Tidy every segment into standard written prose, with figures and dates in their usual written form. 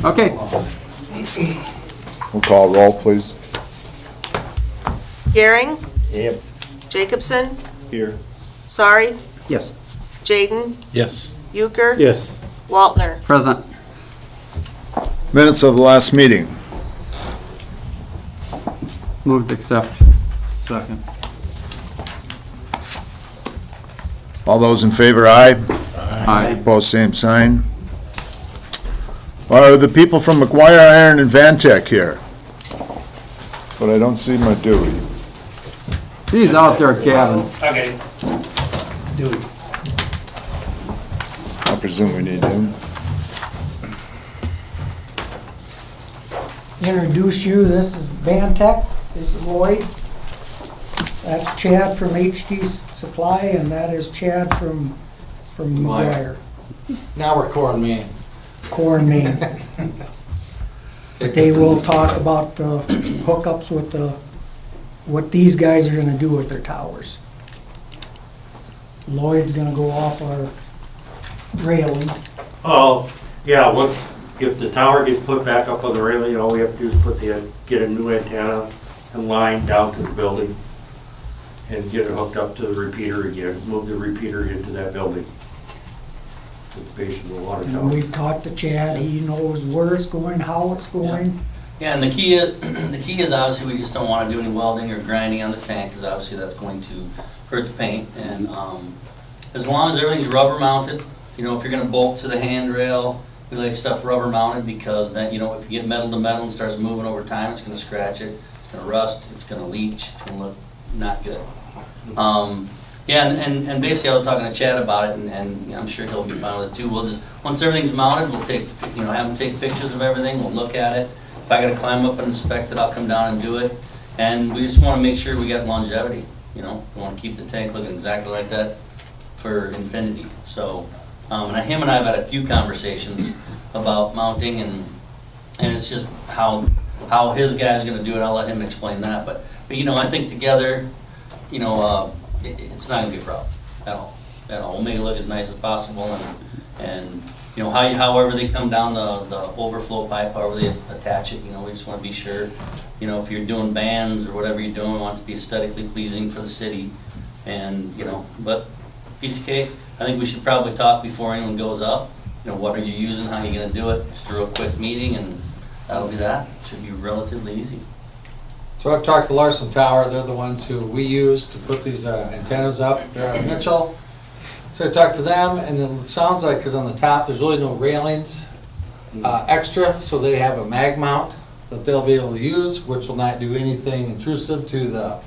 Okay. We'll call roll, please. Gehring, Yep. Jacobson, Here. Sorry, Yes. Jaden, Yes. Euchre, Yes. Waltner. Present. Minutes of the last meeting. Move to accept. Second. All those in favor, aye. Aye. Opposed, same sign. Are the people from McGuire Iron and Vantech here? But I don't see my Dewey. He's out there, Kevin. Okay. Do it. I presume we need him. Introduce you, this is Vantech, this is Lloyd. That's Chad from HD Supply, and that is Chad from McGuire, Now we're core main. Core and Main. They will talk about the hookups with what these guys are gonna do with their towers. Lloyd's gonna go off our railing. Oh, yeah, if the tower gets put back up on the railing, all we have to do is get a new antenna and line down to the building and get it hooked up to the repeater again, move the repeater into that building. It's based on the water And tower. we've talked to Chad, he knows where it's going, how it's going. Yeah, and the key is obviously we just don't want to do any welding or grinding on the tank, because obviously that's going to hurt the paint. And as long as everything's rubber mounted, if you're gonna bolt to the handrail, we like stuff rubber mounted, because then, if you get metal to metal and starts moving over time, it's gonna scratch it, it's gonna rust, it's gonna leach, it's gonna look not good. Yeah, and basically I was talking to Chad about it, and I'm sure he'll be fine with it too. We'll just, once everything's mounted, we'll take, have him take pictures of everything, we'll look at it. If I gotta climb up and inspect it, I'll come down and do it. And we just wanna make sure we got longevity, we wanna keep the tank looking exactly like that for infinity. So, and him and I have had a few conversations about mounting, and it's just how his guy's gonna do it. I'll let him explain that, but I think together, it's not gonna be a problem at all. We'll make it look as nice as possible, and however they come down the overflow pipe, however they attach it, we just wanna be sure, if you're doing bands or whatever you're doing, we want it to be aesthetically pleasing for the city, and, but piece of cake. I think we should probably talk before anyone goes up, what are you using, how are you gonna do it, just a real quick meeting, and that'll be that. Should be relatively easy. So I've talked to Larson Tower, they're the ones who we use to put these antennas up. They're out of Mitchell. So I talked to them, and it sounds like, because on the top, there's really no railings extra, so they have a mag mount that they'll be able to use, which will not do anything intrusive to the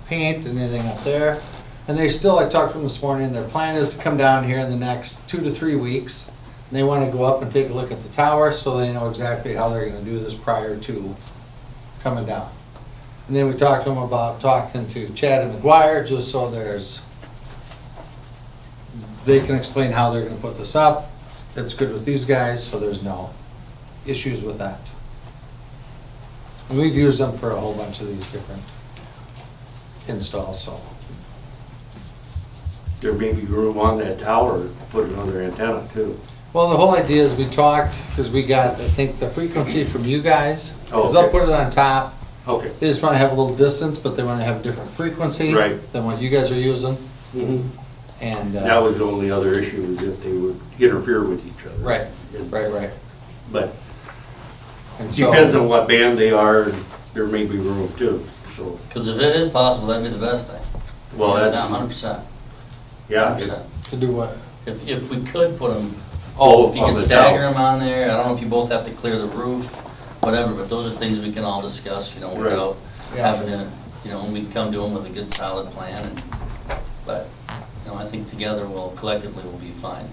paint and anything up there. And they still, I talked to them this morning, their plan is to come down here in the next 2 to 3 weeks. And they want to go up and take a look at the tower, so they know exactly how they're going to do this prior to coming down. And then we talked to them about talking to Chad and McGuire, just so they can explain how they're gonna put this up. That's good with these guys, so there's no issues with that. And we've used them for a whole bunch of these different installs, so. There may be room on that tower to put another antenna too. Well, the whole idea is we talked, because we got, I think, the frequency from you guys, because Oh, they'll okay. put it on top. Okay. They just want to have a little distance, but they want to have a different frequency Right. than what you guys are using. Mhm. And, That was the only other issue, was if they would interfere with each other. right, right. But And so, depends on what band they are, and there may be room too, so. Because if it is possible, that'd be the best thing. Well, Hands that's, down, 100%. yeah, 100%. to do what? If we could put them, Oh, if you on could the stagger tower. them on there, I don't know if you both have to clear the roof, whatever, but those are things we can all discuss, without Yeah. having to, and we can come to them with a good solid plan, but, I think together collectively we'll be fine,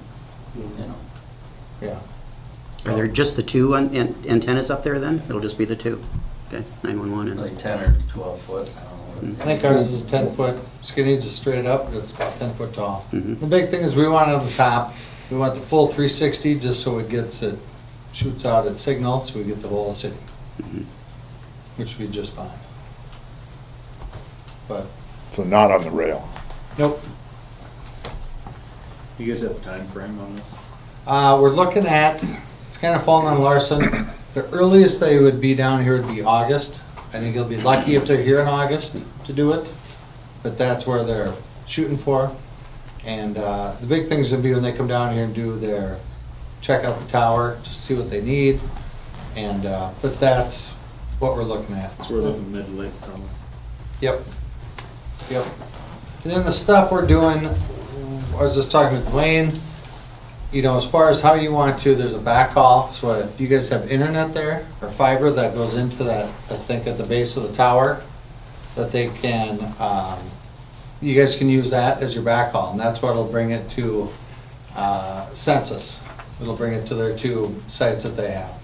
Yeah. Are there just the two antennas up there then? It'll just be the two? Okay, 911 and... Like 10 or 12 foot, I don't know. I think ours is 10-foot skinny, just straight up, but it's about 10 foot tall. Mhm. The big thing is we want it on the top, we want the full 360, just so it shoots out its signal, so we get the whole city. Which would be just fine. But, So not on the rail. nope. You guys have a time frame on this? We're looking at, It's kind of falling on Larson. The earliest they would be down here would be August. I think you'll be lucky if they're here in August to do it, but that's where they're shooting for. And the big thing's gonna be when they come down here and do their, check out the tower, just see what they need. And, but that's what we're looking at. So we're looking mid to late summer. Yep, yep. And then the stuff we're doing, I was just talking with Dwayne, you know, as far as how you want to, there's a backhaul. So if you guys have internet there, or fiber that goes into that, I think at the base of the tower, that they can, you guys can use that as your backhaul, and that's what'll bring it to Census. It'll bring it to their 2 sites that they have.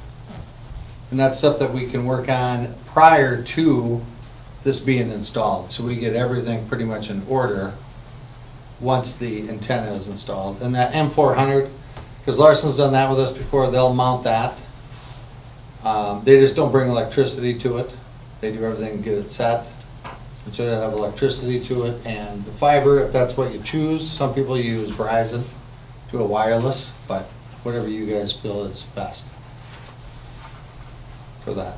And that's stuff that we can work on prior to this being installed, so we get everything pretty much in order once the antenna is installed. And that M400, because Larson's done that with us before, they'll mount that. They just don't bring electricity to it. They do everything and get it set. And so they'll have electricity to it, and the fiber, if that's what you choose. Some people use Verizon to a wireless, but whatever you guys feel is best for that.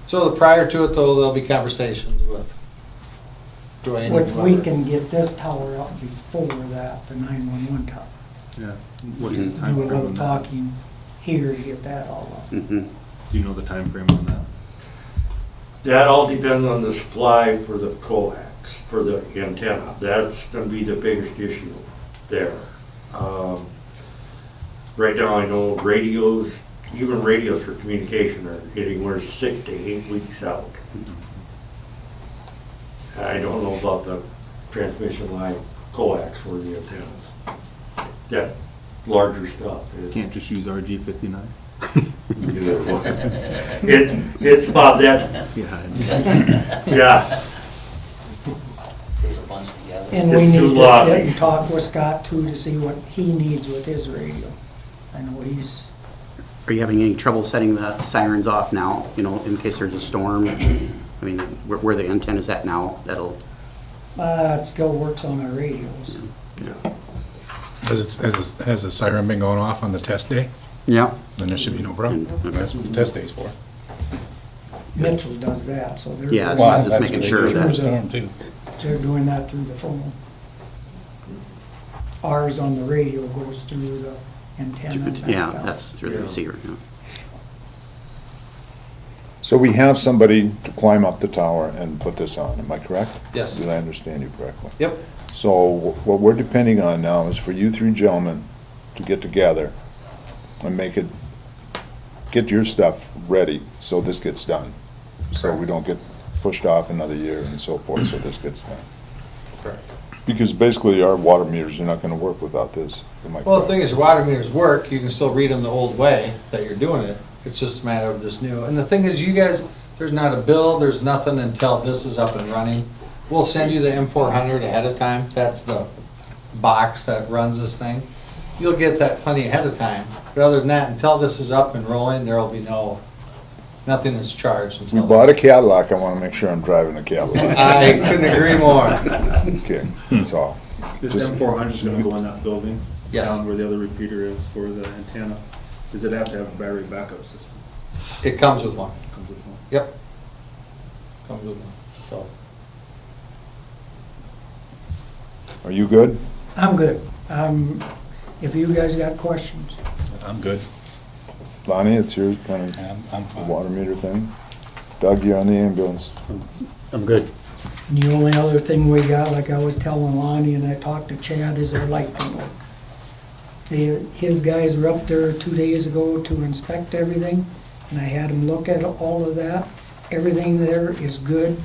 So prior to it though, there'll be conversations with Dwayne. and Which we whoever. can get this tower up before that, the 911 tower. Yeah. What is the time Do a frame little on that? talking here to get that all up. Mhm. Do you know the time frame on that? That all depends on the supply for the coax, for the antenna. That's gonna be the biggest issue there. Right now, I know radios, even radios for communication are anywhere 6 to 8 weeks out. I don't know about the transmission line coax for the antennas. That larger stuff is. Can't just use RG59? It's about that, Yeah. yeah. There's a bunch together. And we It's need too to lousy. sit and talk with Scott too to see what he needs with his radio. I know he's, Are you having any trouble setting the sirens off now, you know, in case there's a storm? I mean, where the antenna's at now, that'll, it still works on our radios. Has the siren been going off on the test day? yeah. Then there should be no problem. That's what the test day's for. Mitchell does that, so they're. Yeah, that's doing why I'm that just That's making what they sure do for that- the storm too. They're doing that through the phone. Ours on the radio goes through the antenna. back Yeah, out. that's through the Yeah. receiver, yeah. So we have somebody to climb up the tower and put this on, am I correct? Yes. Did I understand you correctly? Yep. So what we're depending on now is for you 3 gentlemen to get together and get your stuff ready so this gets done. So we don't get pushed off another year and so forth, so this gets done. Correct. Because basically our water meters are not gonna work without this. Am I Well, the correct? thing is, your water meters work, you can still read them the old way that you're doing it. It's just a matter of this new. And the thing is, you guys, there's not a bill, there's nothing until this is up and running. We'll send you the M400 ahead of time. That's the box that runs this thing. You'll get that plenty ahead of time. But other than that, until this is up and rolling, there'll be nothing is charged We until. bought a Cadillac, I wanna make sure I'm driving a Cadillac. I couldn't agree more. Okay, that's all. This Just- M400 is gonna go in that building? Yes. Down where the other repeater is for the antenna. Does it have to have a battery backup system? It comes with one. Comes with one. Yep. Comes with one, so. Are you good? I'm good. If you guys got questions. I'm good. Lonnie, it's your kind of I'm the fine. water meter thing? Doug, you're on the ambulance. I'm good. And the only other thing we got, like I was telling Lonnie and I talked to Chad, is our light pole. His guys were up there 2 days ago to inspect everything, and I had them look at all of that. Everything there is good.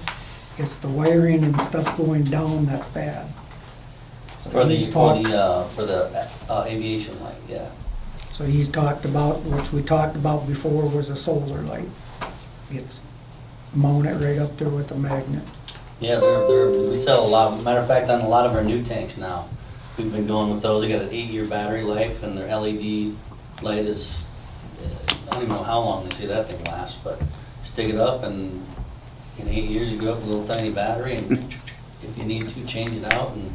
It's the wiring and stuff going down that's bad. For the, He's talked- for the aviation light, yeah. So he's talked about, which we talked about before, was a solar light. It's mounted right up there with a magnet. Yeah, we sell a lot, matter of fact, on a lot of our new tanks now, we've been going with those, they got an 8-year battery life, and their LED light is, I don't even know how long they say that thing lasts, but stick it up, and in 8 years, you go up with a little tiny battery, and if you need to, change it out, and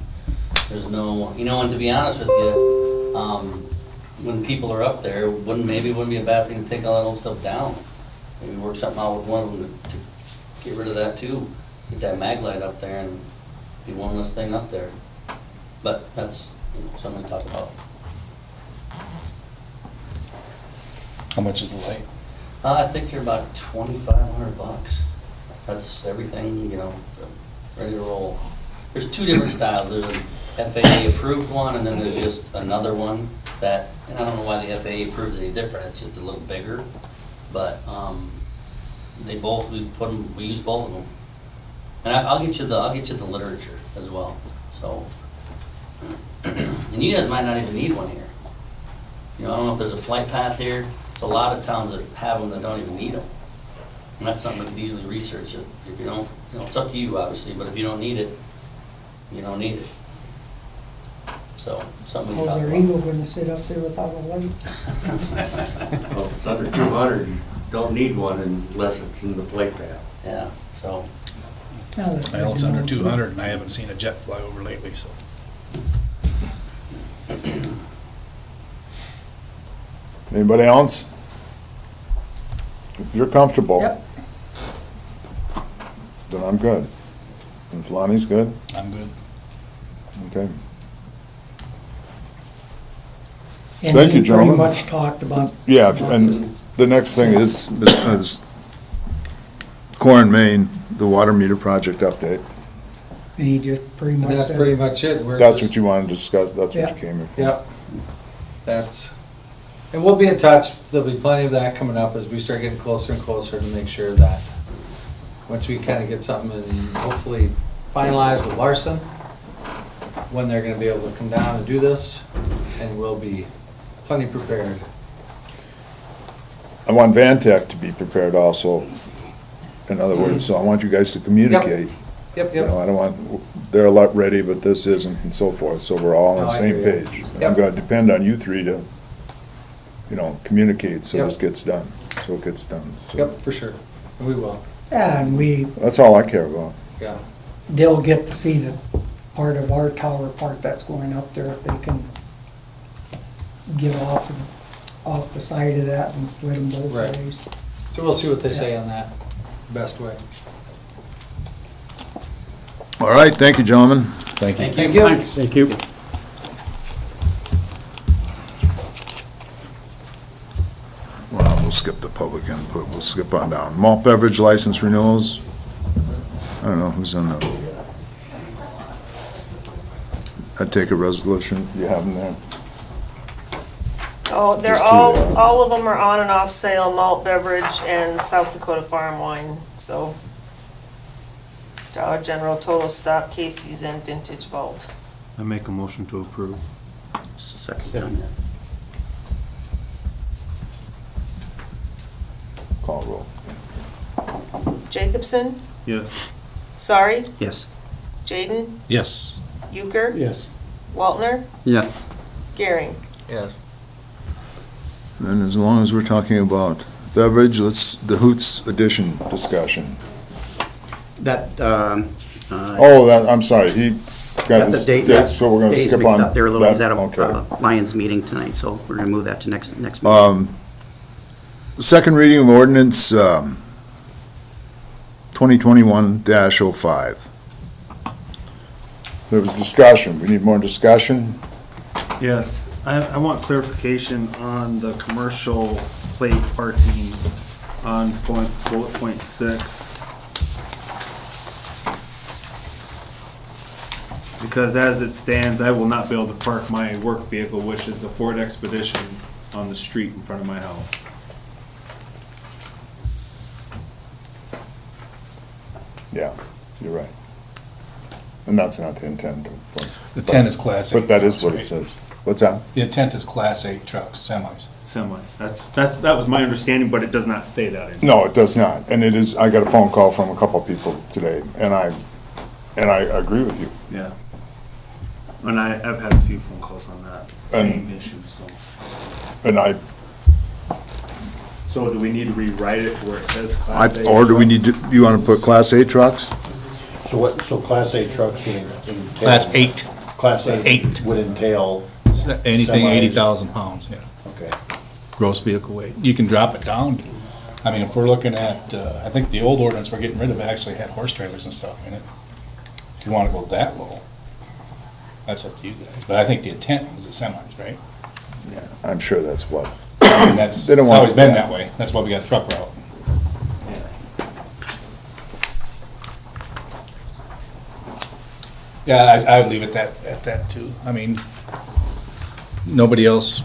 there's no, you know, and to be honest with you, when people are up there, maybe it wouldn't be a bad thing to take all that old stuff down. Maybe work something out with one of them to get rid of that too. Get that mag light up there and be one less thing up there. But that's something to talk about. How much is the light? I think they're about $2,500. That's everything, ready to roll. There's two different styles. There's an FAA approved one, and then there's just another one that, and I don't know why the FAA approves any different. It's just a little bigger, but we use both of them. And I'll get you the literature as well. So, and you guys might not even need one here. I don't know if there's a flight path here. There's a lot of towns that have them that don't even need them. And that's something we could easily research. If you don't, it's up to you, obviously, but if you don't need it, you don't need it. So, something we can How's talk our about. eagle gonna sit up there without a light? Well, if it's under 200, you don't need one unless it's in the flight path. Yeah, so, Now that's Well, it's good to under know, too. 200 and I haven't seen a jet fly over lately, so. Anybody else? If you're comfortable, Yep. then I'm good. And if Lonnie's good, I'm good. okay. And Thank you, he gentlemen. pretty much talked about. Yeah, and the next thing is Core and Main, the water meter project update. And he just pretty And much that's said. pretty much it. That's what you wanted to discuss, that's what Yeah. you came in for. Yep. And we'll be in touch. There'll be plenty of that coming up as we start getting closer and closer to make sure that once we kind of get something and hopefully finalized with Larson, when they're gonna be able to come down and do this, and we'll be plenty prepared. I want Vantech to be prepared also, in other words, so I want you guys to communicate. Yep, You know, yep. I don't want, they're a lot ready, but this isn't, and so forth, so we're all on No, the I same hear you. page. I'm Yep. gonna depend on you three to, communicate so Yep. this gets done, so it gets done. So Yep, for sure. And we will, Yeah, and That's all I care about. yeah. they'll get to see the part of our tower part that's going up there if they can get off the side of that and split them both Right. ways. So we'll see what they say on that, best way. All right, thank you, gentlemen. Thank you. Thank you. Thank you. Well, we'll skip the public input, we'll skip on down. Malt beverage license renewals. I don't know who's on the. I'd take a resolution, you have them there? Oh, they're Just two, yeah. all of them are on and off sale, malt beverage and South Dakota farm wine, so. Dollar General, Total Stop, Casey's and Vintage Vault. I make a motion to approve. Second. Call roll. Jacobson, Yes. Sorry, Yes. Jaden, Yes. Euchre, Yes. Waltner, Yes. Gehring. Yes. And as long as we're talking about beverage, the Hoots edition discussion. That, Oh, that, I'm sorry, he got got the this, date, that's what we're gonna days skip mixed on. up. They were a little, that- he's at okay. a Lions meeting tonight, so we're gonna move that to next meeting. Second reading of ordinance, 2021-05. There was discussion, we need more discussion? Yes, I want clarification on the commercial plate parking on bullet point 6. Because as it stands, I will not be able to park my work vehicle, which is a Ford Expedition, on the street in front of my house. Yeah, you're right. And that's not the intent. The 10 is Class 8. But that is what it trucks, says. What's that? right? The intent is Class 8 trucks, semis. Semis. That was my understanding, but it does not say that in. No, it does not. And it is, I got a phone call from a couple of people today, and I agree with you. Yeah. And I've had a few phone calls on that same issue, so. And So do we need to rewrite it to where it says Class A? or do we need to, you wanna put Class A trucks? So Class A trucks would entail? Class 8. Class A Eight. would entail Anything Semis. 80,000 pounds, yeah, Okay. gross vehicle weight. You can drop it down. I mean, if we're looking at, I think the old ordinance we're getting rid of actually had horse trailers and stuff in it. If you wanna go that low, that's up to you guys. But I think the intent was the semis, right? Yeah, I'm sure that's what. And that's, They don't it's want- always been that way. That's why we got truck route. Yeah, I would leave it at that too. I mean, nobody else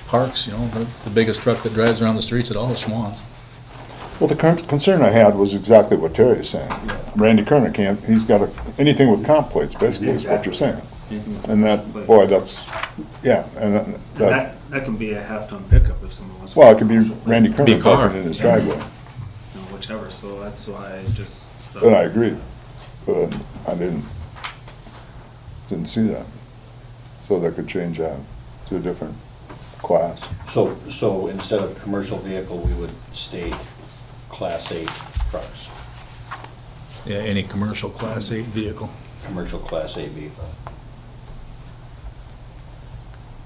parks, you know, the biggest truck that drives around the streets at all is Schwann's. Well, the concern I had was exactly what Terry is saying. Randy Kerner can't, he's got anything with comp plates, basically, is what you're saying. And that, boy, that's, yeah, and that, That can be a half-ton pickup if someone wants. well, it could be Randy Be Kerner a car. parking in his driveway. You know, whichever, so that's why I just. And I agree, but I didn't see that. So that could change that to a different class. So instead of commercial vehicle, we would state Class 8 trucks, Yeah, any commercial Class 8 vehicle. commercial Class 8 vehicle.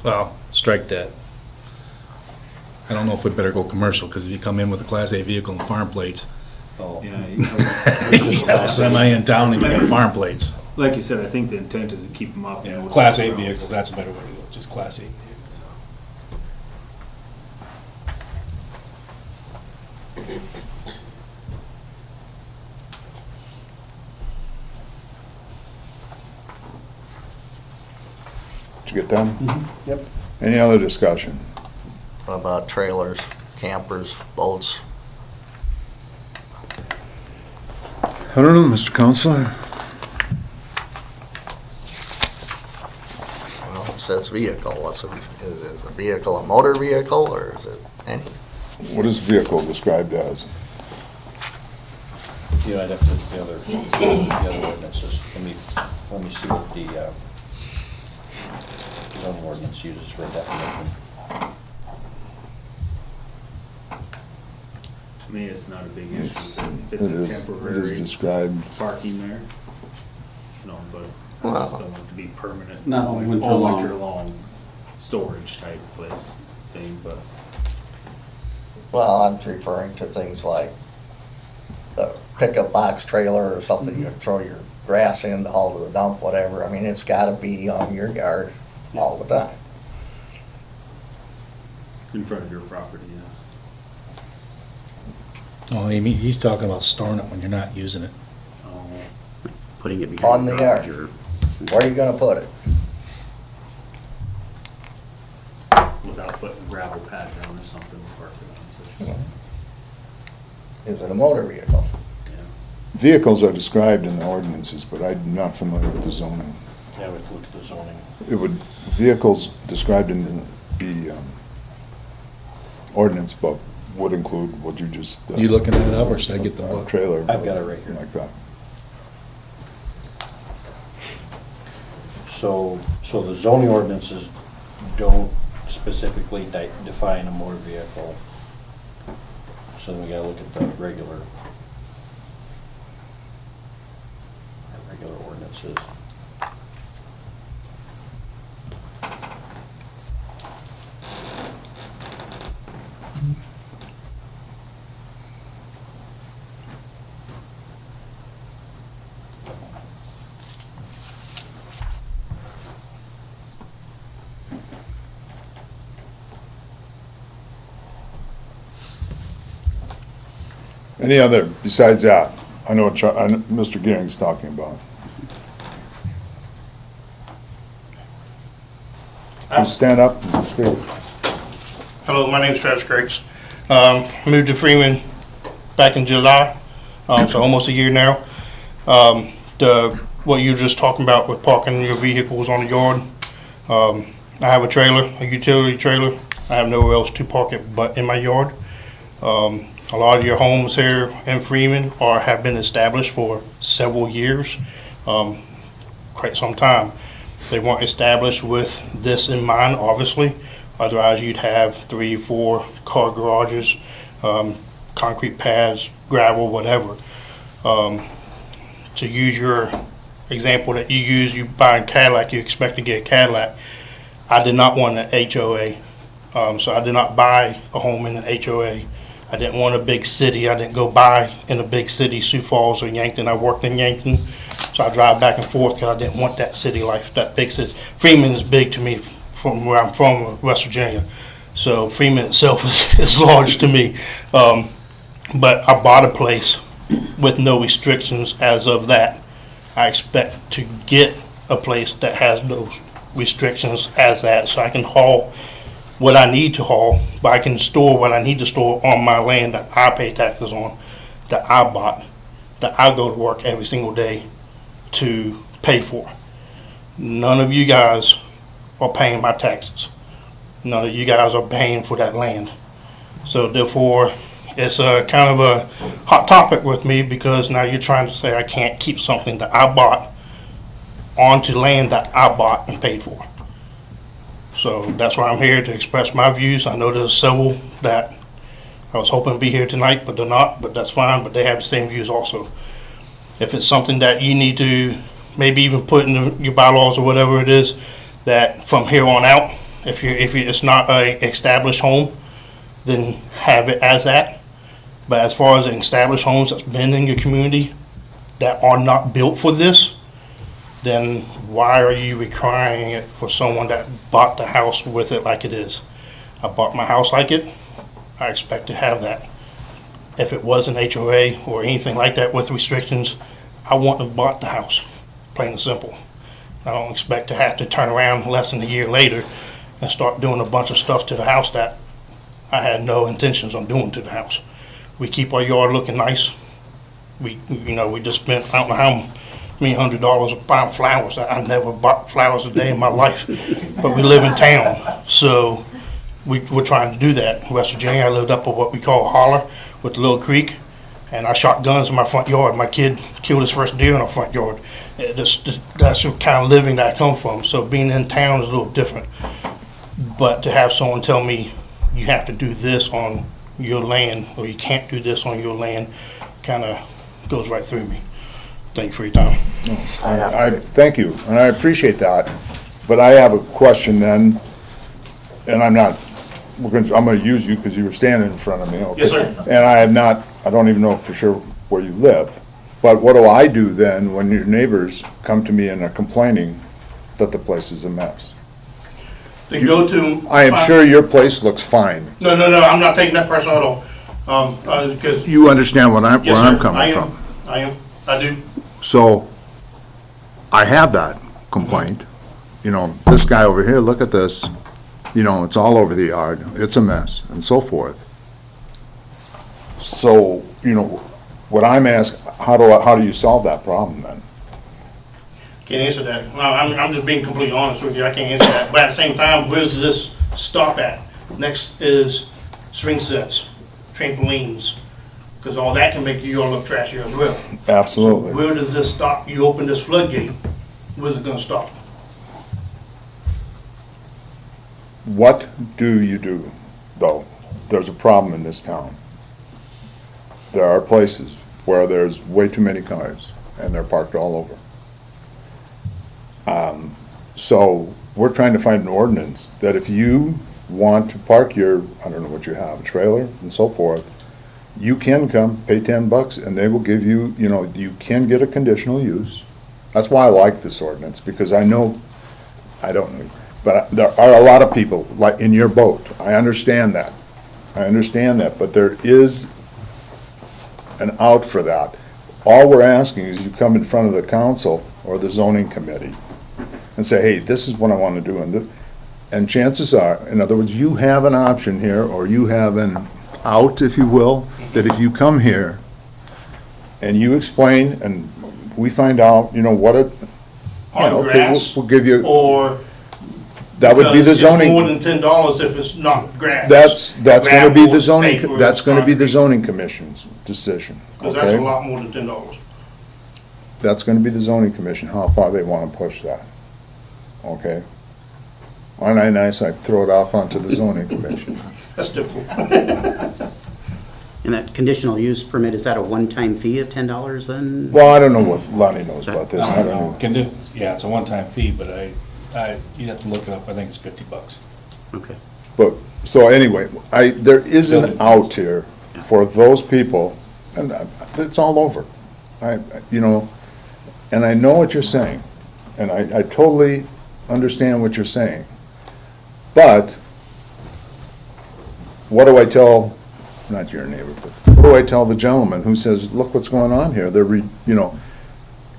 Well, strike that. I don't know if we better go commercial, because if you come in with a Class 8 vehicle and farm plates, Oh, Yeah, you got a semi in town and you got farm plates. like you said, I think the intent is to keep them up. Yeah, Class 8 vehicles, that's a better way to go, just Class 8 vehicles. Did you get them? Yep. Any other discussion? What about trailers, campers, boats? I don't know, Mr. Counselor. Well, it says vehicle, is a vehicle a motor vehicle, or is it any? What is vehicle described as? Yeah, I'd have to look at the other ordinances. Let me see what the zoning ordinance uses for a definition. To me, it's not a big It's, issue. it If it's a is temporary described, parking there, you know, but I Wow. just don't want it to be permanent. Not like winter all long. winter long storage type place thing, but Well, I'm referring to things like the pickup box trailer or something you throw your grass in to haul to the dump, whatever. I mean, it's gotta be on your yard all the time. in front of your property, yes. Oh, you mean, he's talking about storing it when you're not using it. Putting it On behind the the garage yard. or, Where are you gonna put it? Without putting a gravel pad down or something to park it on, so it's just, Is it a motor vehicle? yeah. vehicles are described in the ordinances, but I'm not familiar with the zoning. Yeah, we have to look at the zoning. It would, vehicles described in the ordinance book would include what you just. You looking that up, or should I get the book? Trailer. I've got it right here. Like that. So the zoning ordinances don't specifically define a motor vehicle. So then we gotta look at the regular ordinances. Any other, besides that? I know what Mr. Gearing's talking about. Please stand up and speak. Hello, my name's Travis Crakes. Moved to Freeman back in July, so almost a year now. What you were just talking about with parking your vehicles on the yard. I have a trailer, a utility trailer. I have nowhere else to park it but in my yard. A lot of your homes here in Freeman have been established for several years, quite some time. They weren't established with this in mind, obviously. Otherwise, you'd have 3, 4 car garages, concrete pads, gravel, whatever. To use your example that you use, you buy a Cadillac, you expect to get a Cadillac. I did not want an HOA, so I did not buy a home in an HOA. I didn't want a big city. I didn't go buy in a big city, Sioux Falls or Yankton. I worked in Yankton, so I drive back and forth because I didn't want that city life, that big city. Freeman is big to me from where I'm from, West Virginia. So Freeman itself is large to me. But I bought a place with no restrictions as of that. I expect to get a place that has those restrictions as that, so I can haul what I need to haul, but I can store what I need to store on my land that I pay taxes on, that I bought, that I go to work every single day to pay for. None of you guys are paying my taxes. None of you guys are paying for that land. So therefore, it's a kind of a hot topic with me, because now you're trying to say I can't keep something that I bought onto land that I bought and paid for. So that's why I'm here to express my views. I know there's several that I was hoping to be here tonight, but they're not, but that's fine, but they have the same views also. If it's something that you need to maybe even put in your bylaws or whatever it is, that from here on out, if it's not a established home, then have it as that. But as far as the established homes that's been in your community that are not built for this, then why are you requiring it for someone that bought the house with it like it is? I bought my house like it. I expect to have that. If it was an HOA or anything like that with restrictions, I wouldn't have bought the house, plain and simple. I don't expect to have to turn around less than a year later and start doing a bunch of stuff to the house that I had no intentions on doing to the house. We keep our yard looking nice. We just spent, I don't know how many $100 buying flowers. I never bought flowers a day in my life, but we live in town, so we're trying to do that. In West Virginia, I lived up at what we call a holler with a little creek, and I shot guns in my front yard. My kid killed his first deer in our front yard. That's the kind of living that I come from, so being in town is a little different. But to have someone tell me you have to do this on your land, or you can't do this on your land, kind of goes right through me. Thank you for your time. Thank you, and I appreciate that, but I have a question then, and I'm gonna use you because you were standing in front of me, okay? Yes, sir. And I don't even know for sure where you live, but what do I do then when your neighbors come to me and are complaining that the place is a mess? Then go to. I am sure your place looks fine. No, I'm not taking that person at all. Because. You understand where Yes, I'm sir, coming from. I do. So, I have that complaint. This guy over here, look at this, it's all over the yard, it's a mess, and so forth. So, what I'm asking, how do you solve that problem then? Can't answer that. No, I'm just being completely honest with you. I can't answer that. But at the same time, where does this stop at? Next is swing sets, trampolines, because all that can make you all look trashy as well. Absolutely. So where does this stop? You open this floodgate, where's it gonna stop? What do you do, though? There's a problem in this town. There are places where there's way too many cars, and they're parked all over. So we're trying to find an ordinance that if you want to park your, I don't know what you have, a trailer and so forth, you can come, pay $10, and they will give you, you can get a conditional use. That's why I like this ordinance, because I don't know, but there are a lot of people like in your boat. I understand that, but there is an out for that. All we're asking is you come in front of the council or the zoning committee and say, hey, this is what I want to do. And chances are, in other words, you have an option here, or you have an out, if you will, that if you come here and you explain and we find out, what it, grass, we'll give you, or that would be the it's zoning. more than $10 if it's not grass. That's gonna be the Gravel, zoning, paper, that's gonna be the concrete. zoning commission's decision, Because that's a okay? lot more than $10. That's gonna be the zoning commission, how far they wanna push that, okay? Aren't I nice, I throw it off onto the zoning commission. That's typical. And that conditional use permit, is that a one-time fee of $10 then? Well, I don't know what Lonnie knows about this, I don't know. Yeah, it's a one-time fee, but you'd have to look it up, I think it's $50. Okay. But, so anyway, there is an out here for those people, and it's all over. You know, and I know what you're saying, and I totally understand what you're saying. But what do I tell, not your neighbor, but what do I tell the gentleman who says, look what's going on here? You know,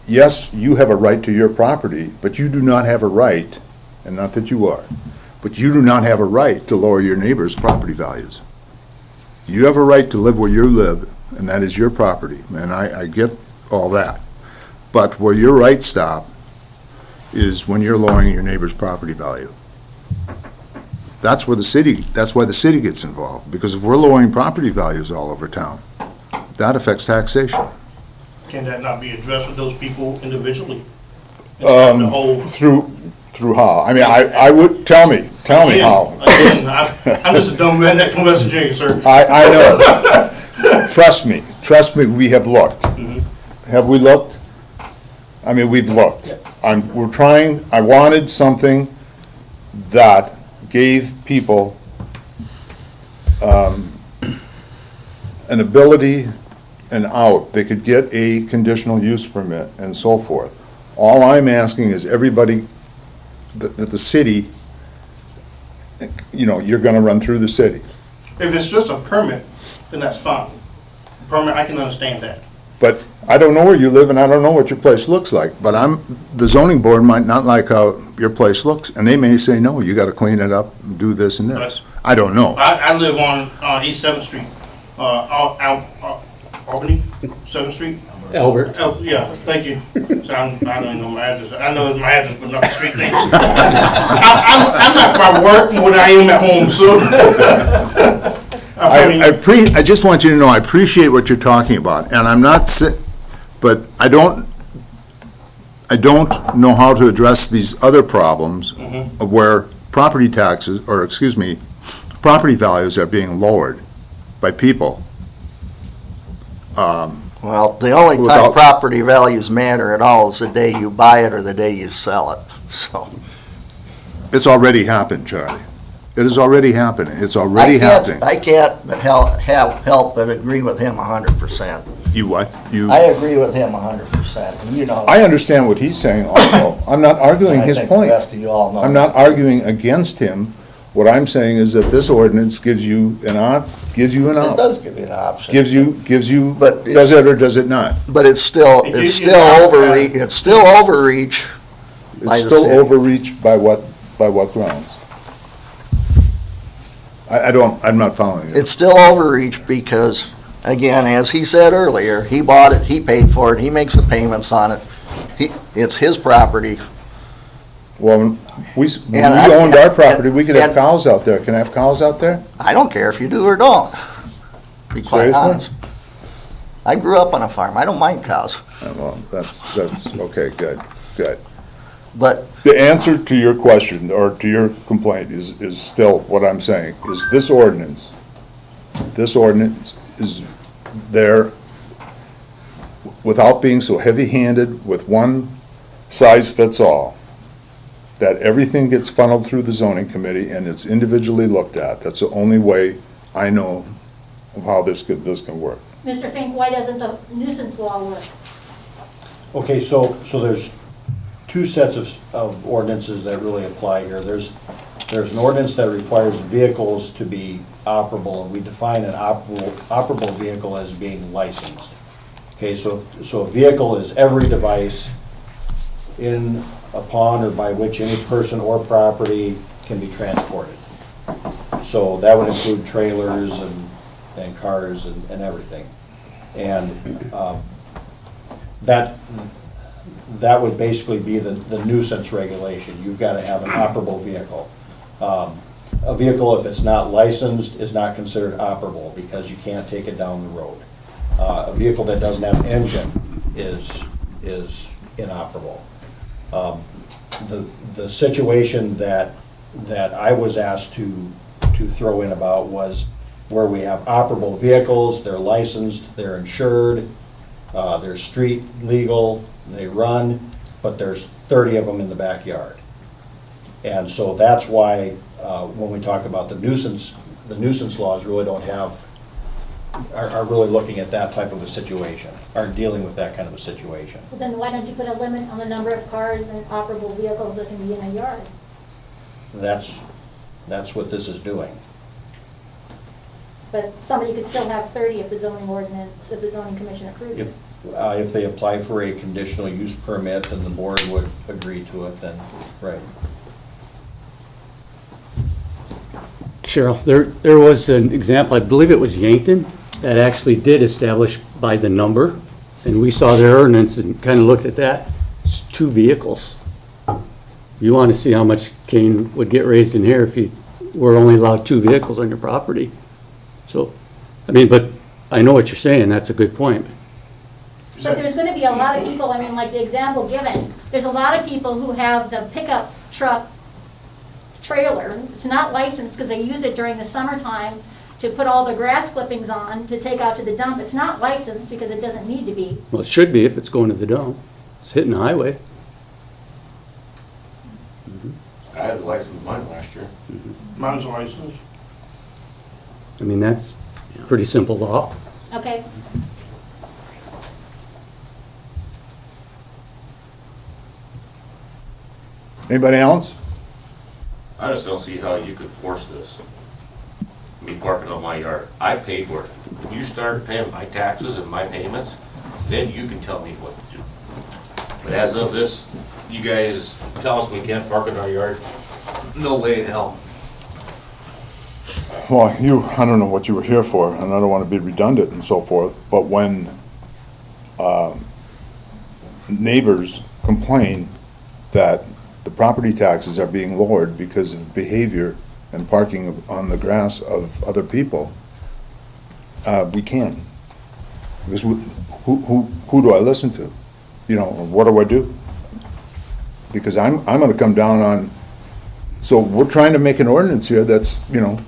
yes, you have a right to your property, but you do not have a right, and not that you are, but you do not have a right to lower your neighbor's property values. You have a right to live where you live, and that is your property, and I get all that. But where your rights stop is when you're lowering your neighbor's property value. That's why the city gets involved, because if we're lowering property values all over town, that affects taxation. Can that not be addressed with those people individually? The whole. Through how? I mean, I would, tell me how. I'm just a dumb redneck from West Virginia, sir. I know. Trust me, we have looked. Have we looked? I mean, we've looked. I wanted something that gave people an ability, an out. They could get a conditional use permit and so forth. All I'm asking is everybody, that the city, you know, you're gonna run through the city. If it's just a permit, then that's fine. Permit, I can understand that. But I don't know where you live, and I don't know what your place looks like, but the zoning board might not like how your place looks, and they may say, no, you gotta clean it up and do this and this. I don't know. I live on East 7th Street, Albany, 7th Street. Albert. Oh, yeah, thank you. So I don't even know my address. I know my address, but not the street names. I'm not by work when I am at home, so. I just want you to know, I appreciate what you're talking about, and I'm not but I don't know how to address these other problems of where property taxes, or excuse me, property values are being lowered by people. Well, the only time property values matter at all is the day you buy it or the day you sell it, so. It's already happened, Charlie. It is already happening. It's already happening. I can't but help but agree with him 100%. You what? I agree with him 100%, and you know. I understand what he's saying also. I'm not arguing his I think the point. rest of you all know. I'm not arguing against him. What I'm saying is that this ordinance gives you an out. It does give you an option. Gives you, But does it or does it not? But it's still overreach, it's still overreach. It's still overreach by what grounds? I'm not following you. It's still overreach because, again, as he said earlier, he bought it, he paid for it, he makes the payments on it. It's his property. Well, when we owned our property, we could have cows out there. Can I have cows out there? I don't care if you do or don't, be quite Seriously? honest. I grew up on a farm, I don't mind cows. Well, that's, okay, good. But The answer to your question, or to your complaint, is still what I'm saying, is this ordinance is there without being so heavy-handed with one size fits all, that everything gets funneled through the zoning committee and it's individually looked at. That's the only way I know of how this can work. Mr. Fink, why doesn't the nuisance law work? Okay, so there's two sets of ordinances that really apply here. There's an ordinance that requires vehicles to be operable, and we define an operable vehicle as being licensed. Okay, so a vehicle is every device in, upon, or by which any person or property can be transported. So that would include trailers and cars and everything. And that would basically be the nuisance regulation. You've got to have an operable vehicle. A vehicle, if it's not licensed, is not considered operable because you can't take it down the road. A vehicle that doesn't have an engine is inoperable. The situation that I was asked to throw in about was where we have operable vehicles, they're licensed, they're insured, they're street legal, they run, but there's 30 of them in the backyard. And so that's why, when we talk about the nuisance laws really don't have, are really looking at that type of a situation, are dealing with that kind of a situation. Well, then why don't you put a limit on the number of cars and operable vehicles that can be in a yard? That's what this is doing. But somebody could still have 30 if the zoning ordinance, if the zoning commission approves. If they apply for a conditional use permit and the board would agree to it, then, right. Cheryl, there was an example, I believe it was Yankton, that actually did establish by the number, and we saw their ordinance and kind of looked at that. It's 2 vehicles. You want to see how much cane would get raised in here if you were only allowed 2 vehicles on your property. So, I mean, but I know what you're saying, that's a good point. But there's gonna be a lot of people, I mean, like the example given, there's a lot of people who have the pickup truck trailer. It's not licensed because they use it during the summertime to put all the grass clippings on to take out to the dump. It's not licensed because it doesn't need to be. Well, it should be if it's going to the dump. It's hitting the highway. I had a license mine last year. Mine's licensed. I mean, that's pretty simple law. Okay, Anybody else? I just don't see how you could force this. Me parking on my yard. I paid for it. When you start paying my taxes and my payments, then you can tell me what to do. But as of this, you guys tell us we can't park in our yard? No way in hell. Well, I don't know what you were here for, and I don't want to be redundant and so forth, but when neighbors complain that the property taxes are being lowered because of behavior and parking on the grass of other people, we can. Because who do I listen to? You know, what do I do? Because I'm gonna come down on, so we're trying to make an ordinance here that's, you know,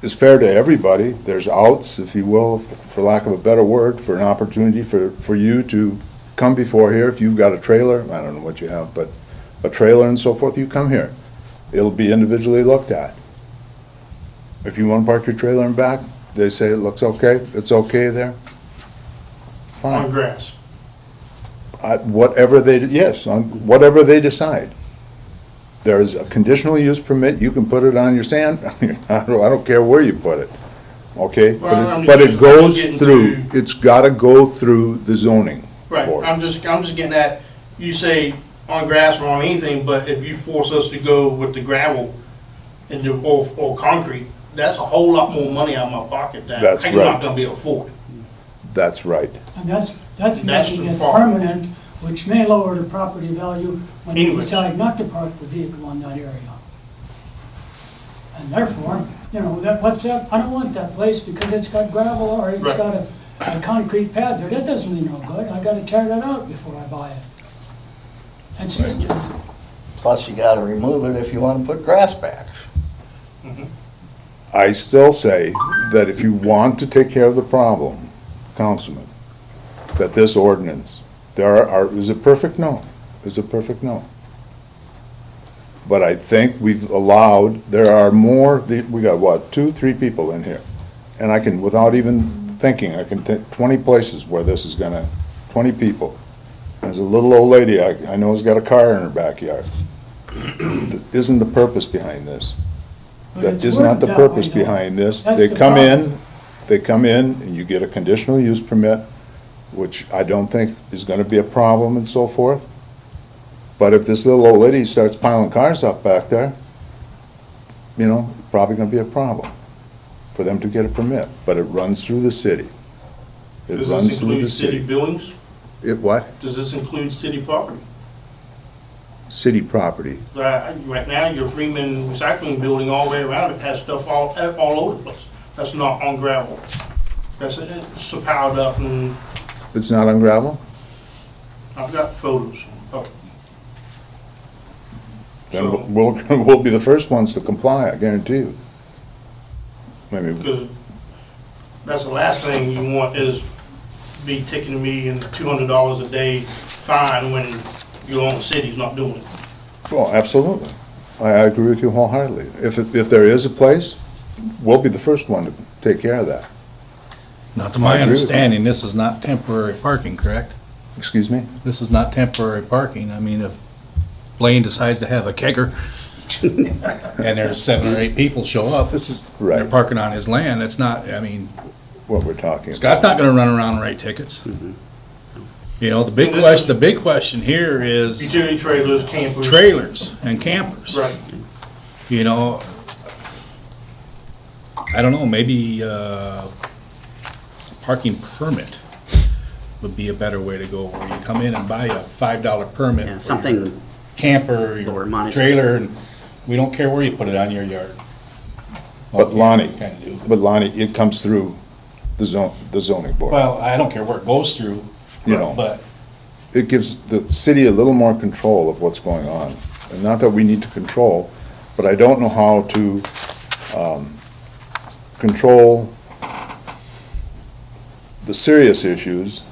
is fair to everybody. There's outs, if you will, for lack of a better word, for an opportunity for you to come before here. If you've got a trailer, I don't know what you have, but a trailer and so forth, you come here. It'll be individually looked at. If you want to park your trailer in back, they say it looks okay, it's okay there, On fine. grass. Whatever they, yes, on whatever they decide. There's a conditional use permit, you can put it on your sand, I don't care where you put it, okay? Well, But it goes getting through, it's gotta go through the zoning Right, board. I'm just getting at, you say on grass or on anything, but if you force us to go with the gravel and do, or concrete, that's a whole lot more money out of my pocket that That's I'm not right. gonna be able to afford. That's right. And that's That's making the it problem. permanent, which may lower the property value when you Anyway. decide not to park the vehicle on that area. And therefore, you know, what's that, I don't want that place because it's got gravel or it's Right. got a concrete pad there, that doesn't mean no good, I gotta tear that out before I buy it. It's just, Plus you gotta remove it if you wanna put grass back. I still say that if you want to take care of the problem, Councilman, that this ordinance, is it perfect? No. Is it perfect? No. But I think we've allowed, there are more, we got what, 2, 3 people in here? And I can, without even thinking, I can think 20 places where this is gonna, 20 people. There's a little old lady I know has got a car in her backyard. Isn't the purpose behind this? But That it's is not the worked that way, purpose though. behind this. That's They the come problem. in and you get a conditional use permit, which I don't think is gonna be a problem and so forth. But if this little old lady starts piling cars up back there, you know, probably gonna be a problem for them to get a permit, but it runs through the city. It Does runs this through the include city city. buildings? It what? Does this include city property? City property. Right now, your Freeman recycling building all the way around it has stuff all over the place. That's not on gravel. That's, it's piled up and It's not on gravel? I've got photos. Oh, Then So- we'll be the first ones to comply, I guarantee you. I mean, because that's the last thing you want is be ticking me in $200 a day fine when your own city's not doing it. Well, absolutely. I agree with you wholeheartedly. If there is a place, we'll be the first one to take care of that. Now, to I my agree with understanding, this is not temporary parking, correct? Excuse me? This is not temporary parking. I mean, if Blaine decides to have a kegger and there's 7 or 8 people show up, This is, they're right, parking on his land, that's not, I mean, what we're talking about. Scott's not gonna run around and write tickets. You know, the big question here is Utility trailers, campers. trailers and campers. Right. You know, I don't know, maybe, parking permit would be a better way to go, where you come in and buy a $5 permit. Yeah, for something your camper, lower your monetary. trailer, and we don't care where you put it on your yard. But Lonnie, Kinda do. but Lonnie, it comes through the zoning board. Well, I don't care where it goes through, You know. but It gives the city a little more control of what's going on. And not that we need to control, but I don't know how to, control the serious issues.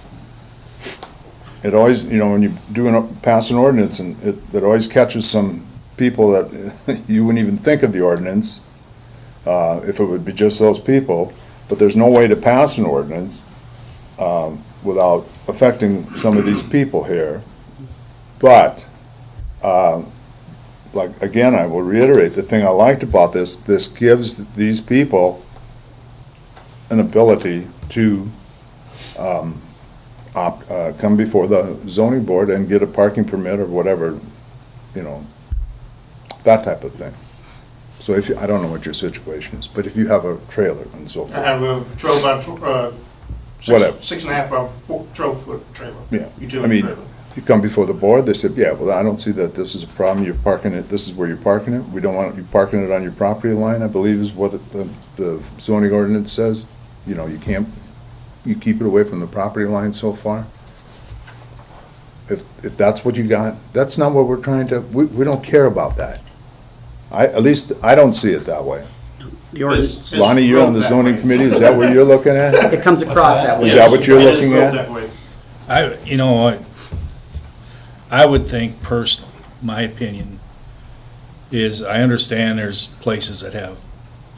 It always, you know, when you pass an ordinance, and that always catches some people that you wouldn't even think of the ordinance, if it would be just those people, but there's no way to pass an ordinance, without affecting some of these people here. But, like, again, I will reiterate, the thing I liked about this gives these people an ability to come before the zoning board and get a parking permit or whatever, you know, that type of thing. So if you, I don't know what your situation is, but if you have a trailer and so I forth, have a 12 by, Whatever. 6.5 by 12-foot trailer. yeah, I Utility mean, trailer. you come before the board, they said, yeah, well, I don't see that this is a problem, you're parking it, this is where you're parking it, we don't want you parking it on your property line, I believe is what the zoning ordinance says. You know, you can't, you keep it away from the property line so far. If that's what you got, that's not what we're trying to, we don't care about that. At least, I don't see it that way. The ordinance, Lonnie, you're on the zoning committee, is that what you're looking at? it comes across that way. Is that what you're It is looking built at? that way. I would think personally, my opinion, is I understand there's places that have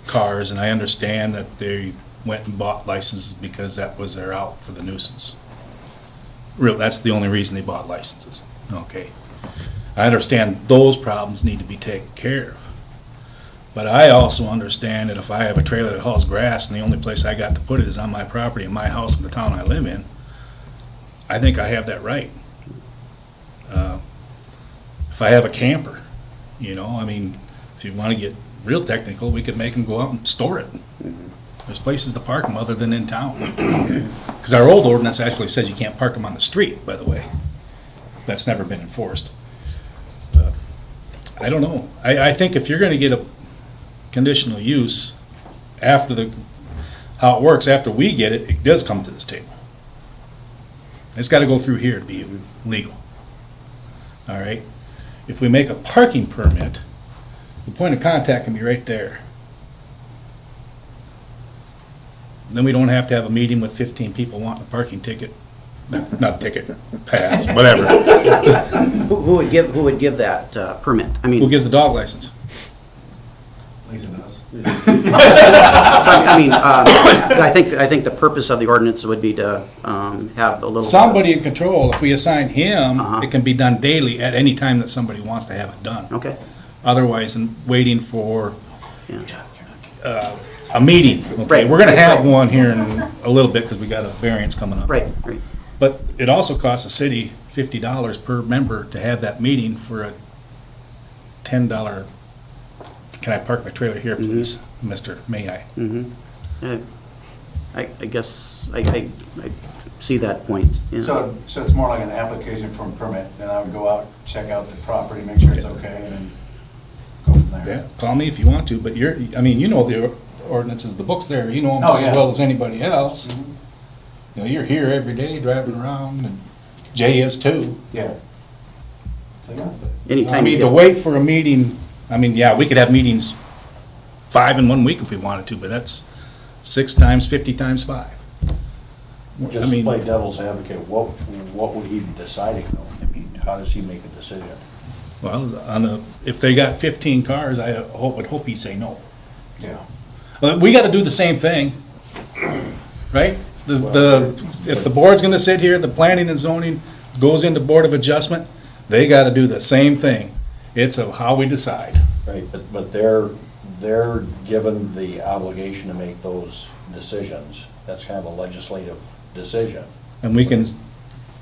cars, and I understand that they went and bought licenses because that was their out for the nuisance. That's the only reason they bought licenses, okay? I understand those problems need to be taken care of. But I also understand that if I have a trailer that hauls grass and the only place I got to put it is on my property, in my house, in the town I live in, I think I have that right. If I have a camper, you know, I mean, if you want to get real technical, we could make them go out and store it. There's places to park them other than in town. Because our old ordinance actually says you can't park them on the street, by the way. That's never been enforced. I don't know. I think if you're gonna get a conditional use after how it works, after we get it, it does come to this table. It's gotta go through here to be legal. All right? If we make a parking permit, the point of contact can be right there. Then we don't have to have a meeting with 15 people wanting a parking ticket. Not a ticket, pass, whatever. Who would give that permit? I mean, Who gives the dog license? Lisa does. I think the purpose of the ordinance would be to have a little. Somebody in control, if we assign him, Uh-huh. it can be done daily at any time that somebody wants to have it done. Okay, Otherwise, in waiting for yeah, a meeting, okay? Right, We're gonna right, have right. one here in a little bit, because we got a variance coming up. right, right. But it also costs the city $50 per member to have that meeting for a $10, can I park my trailer here, please, Mr. May I? Mm-hmm. I guess, I see that point, yeah. So it's more like an application for a permit, then I would go out, check out the property, make sure it's okay, and then go from there. Yeah, call me if you want to, but I mean, you know the ordinances, the book's there, you know them Oh, as yeah. well as anybody else. Mhm. You know, you're here every day driving around, and Jay is too. Yeah. So, yeah. Anytime I you mean, to get- wait for a meeting, I mean, yeah, we could have meetings 5 in 1 week if we wanted to, but that's 6 times 50 times 5. I Just to mean, play devil's advocate, what would he be deciding though? I mean, how does he make a decision? Well, if they got 15 cars, I would hope he'd say no. Yeah. We gotta do the same thing, right? If the board's gonna sit here, the planning and zoning goes into Board of Adjustment, they gotta do the same thing. It's of how we decide. Right, but they're given the obligation to make those decisions. That's kind of a legislative decision. And we can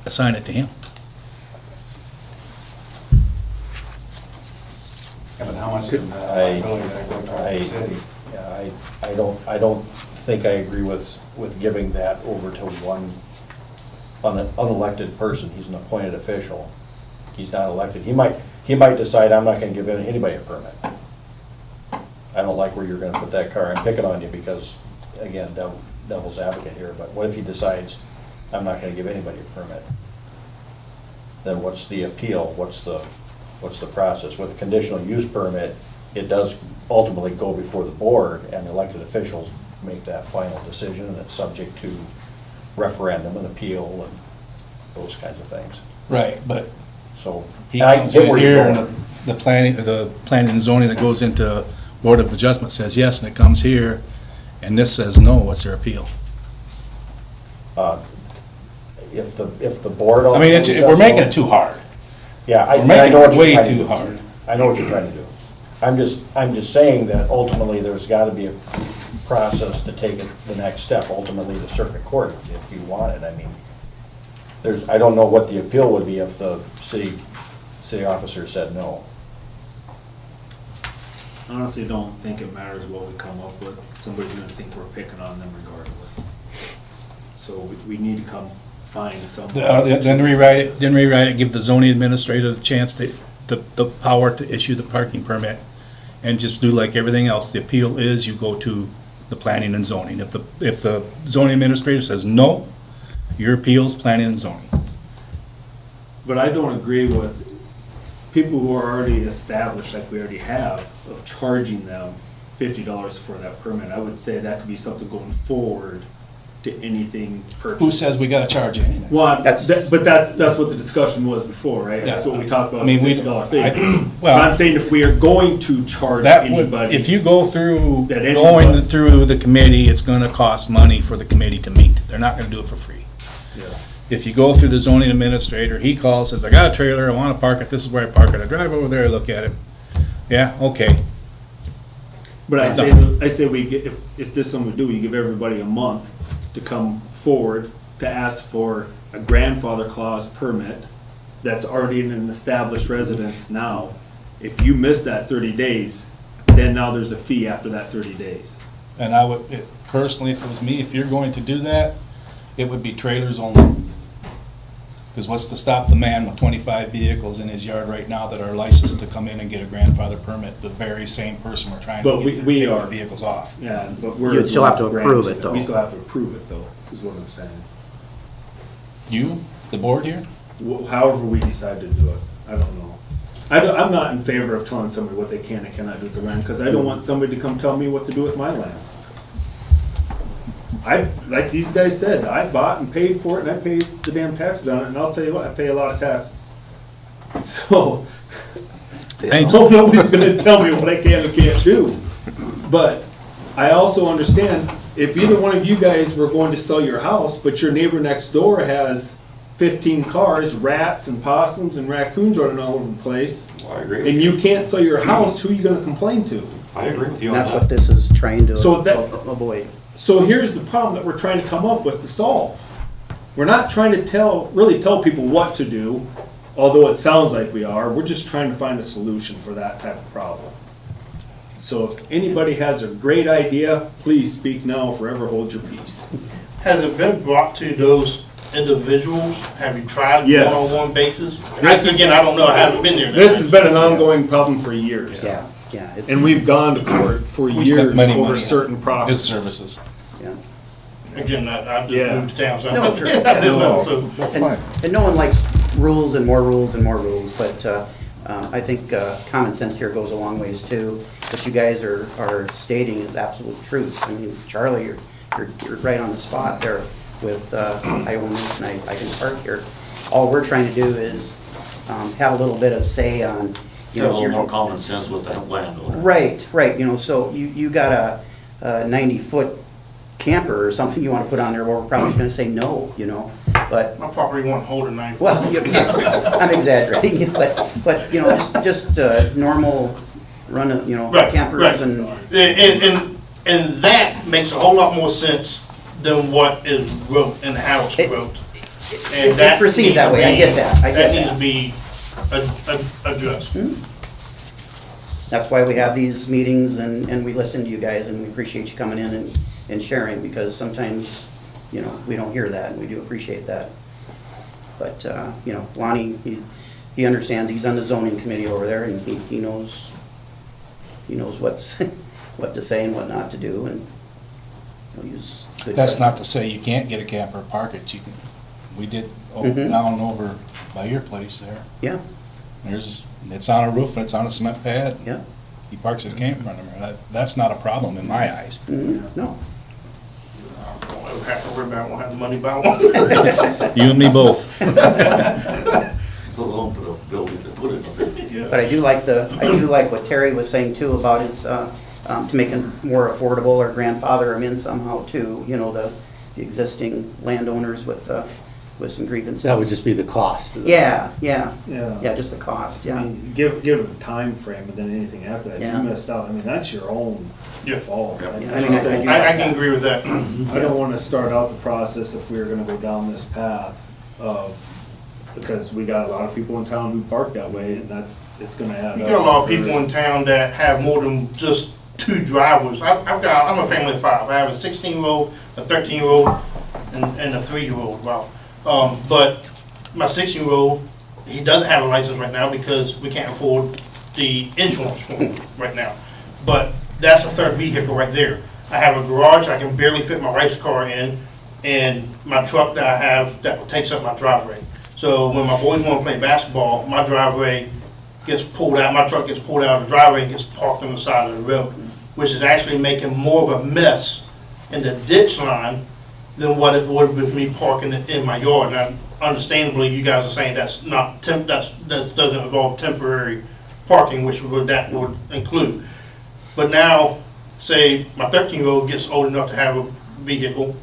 assign it to him. Yeah, but how much is that I- liability that go toward the city? Yeah, I don't think I agree with giving that over to one unelected person. He's an appointed official. He's not elected. He might decide, I'm not gonna give anybody a permit. I don't like where you're gonna put that car. I'm picking on you because, again, devil's advocate here, but what if he decides, I'm not gonna give anybody a permit? Then what's the appeal? What's the process? With a conditional use permit, it does ultimately go before the board, and the elected officials make that final decision, and it's subject to referendum and appeal and those kinds of things. Right, but So, he and I comes get in where here you're and going. the planning and zoning that goes into Board of Adjustment says yes, and it comes here, and this says no, what's their appeal? If the board. I mean, we're making it too hard. Yeah, We're I making know it what you're way trying to too do. hard. I know what you're trying to do. I'm just saying that ultimately, there's gotta be a process to take it the next step, ultimately the circuit court, if you want it. I mean, I don't know what the appeal would be if the city officer said no. I honestly don't think it matters what we come up with. Somebody's gonna think we're picking on them regardless. So we need to find some. Then rewrite it, give the zoning administrator the chance the power to issue the parking permit, and just do like everything else. The appeal is you go to the planning and zoning. If the zoning administrator says no, your appeal's planning and zoning. But I don't agree with people who are already established, like we already have, of charging them $50 for that permit. I would say that could be something going forward to anything purchased. Who says we gotta charge anything? Well, that's what the discussion was before, right? That's what we talked about, I mean, $50 fee. But well, I'm saying if we are going to charge that would, anybody. if you go through, That anybody- going through the committee, it's gonna cost money for the committee to meet. They're not gonna do it for free. Yes. If you go through the zoning administrator, he calls, says, I got a trailer, I wanna park it, this is where I park it, I drive over there, I look at it. Yeah, okay. But I say we get, if this is something we do, we give everybody a month to come forward to ask for a grandfather clause permit that's already in an established residence now. If you miss that 30 days, then now there's a fee after that 30 days. And I would, personally, if it was me, if you're going to do that, it would be trailers only. Because what's to stop the man with 25 vehicles in his yard right now that are licensed to come in and get a grandfather permit, the very same person we're trying But to we get their are. vehicles off? Yeah, but we're. You'd still have to granting approve it, though. We still have to approve it though, is what I'm saying. You, the board here? However we decide to do it, I don't know. I'm not in favor of telling somebody what they can and cannot do with their land, because I don't want somebody to come tell me what to do with my land. Like these guys said, I bought and paid for it, and I paid the damn taxes on it, and I'll tell you what, I pay a lot of taxes. So, I hope nobody's gonna tell me what I can and can't do. But I also understand, if either one of you guys were going to sell your house, but your neighbor next door has 15 cars, rats and possums and raccoons running all over the place, I agree. and you can't sell your house, who are you gonna complain to? I agree with you on That's that. what this is trying to So that- avoid. So here's the problem that we're trying to come up with to solve. We're not trying to really tell people what to do, although it sounds like we are. We're just trying to find a solution for that type of problem. So if anybody has a great idea, please speak now, forever hold your peace. Has it been brought to those individuals? Have you tried Yes. one-on-one basis? This is- Again, I don't know, I haven't been there. This has been an ongoing problem for years. Yeah, yeah. It's, And we've gone to court for We spent years money over on certain properties. his services. yeah. Again, I just Yeah. moved to town, so I'm No, not sure. sure. I didn't know, No, so. that's And, fine. and no one likes rules and more rules and more rules, but I think common sense here goes a long ways too. What you guys are stating is absolute truth. I mean, Charlie, you're right on the spot there with I own this and I can park here. All we're trying to do is have a little bit of say on, you Have a know. little your- more common sense with the landowner. Right, right, you know, so you got a 90-foot camper or something you wanna put on there, well, we're probably gonna say no, you know, but, My property won't hold a 9. well, I'm exaggerating, but, you know, just normal run, you know, Right, campers right. and, And that makes a whole lot more sense than what is wrote in the house It- wrote. it's perceived that way, I get that, I get That that. needs to be addressed. That's why we have these meetings and we listen to you guys and we appreciate you coming in and sharing, because sometimes, you know, we don't hear that and we do appreciate that. But, you know, Lonnie, he understands, he's on the zoning committee over there and he knows what's, what to say and what not to do, and he'll use good. That's not to say you can't get a camper, park it, you can, we did, Mhm. down over by your place there. Yeah, It's on a roof and it's on a cement pad. yeah, He parks his camper under there. That's not a problem in my eyes. no. I don't have to worry about, I won't have the money to buy one. You and me both. Let alone put a building to put it in. But I do like what Terry was saying too about his, to make it more affordable or grandfather him in somehow too, you know, the existing landowners with some grievances. That would just be the cost. Yeah, Yeah. just the cost, I yeah. mean, give it a time frame, and then anything after that, if Yeah. you missed out, I mean, that's your own Yeah. fault. Yeah. I I just mean, don't- I can agree with that. I don't wanna start out the process if we were gonna go down this path of, because we got a lot of people in town who park that way, and it's gonna add up. You got a lot of people in town that have more than just 2 drivers. I'm a family of 5. I have a 16-year-old, a 13-year-old, and a 3-year-old, wow. But my 16-year-old, he doesn't have a license right now because we can't afford the insurance for him right now. But that's a 3rd vehicle right there. I have a garage I can barely fit my wife's car in, and my truck that I have that takes up my driveway. So when my boys want to play basketball, my driveway gets pulled out, my truck gets pulled out of the driveway and gets parked on the side of the road, which is actually making more of a mess in the ditch line than what it would with me parking it in my yard. Now, understandably, you guys are saying that doesn't involve temporary parking, which that would include. But now, say my 13-year-old gets old enough to have a vehicle,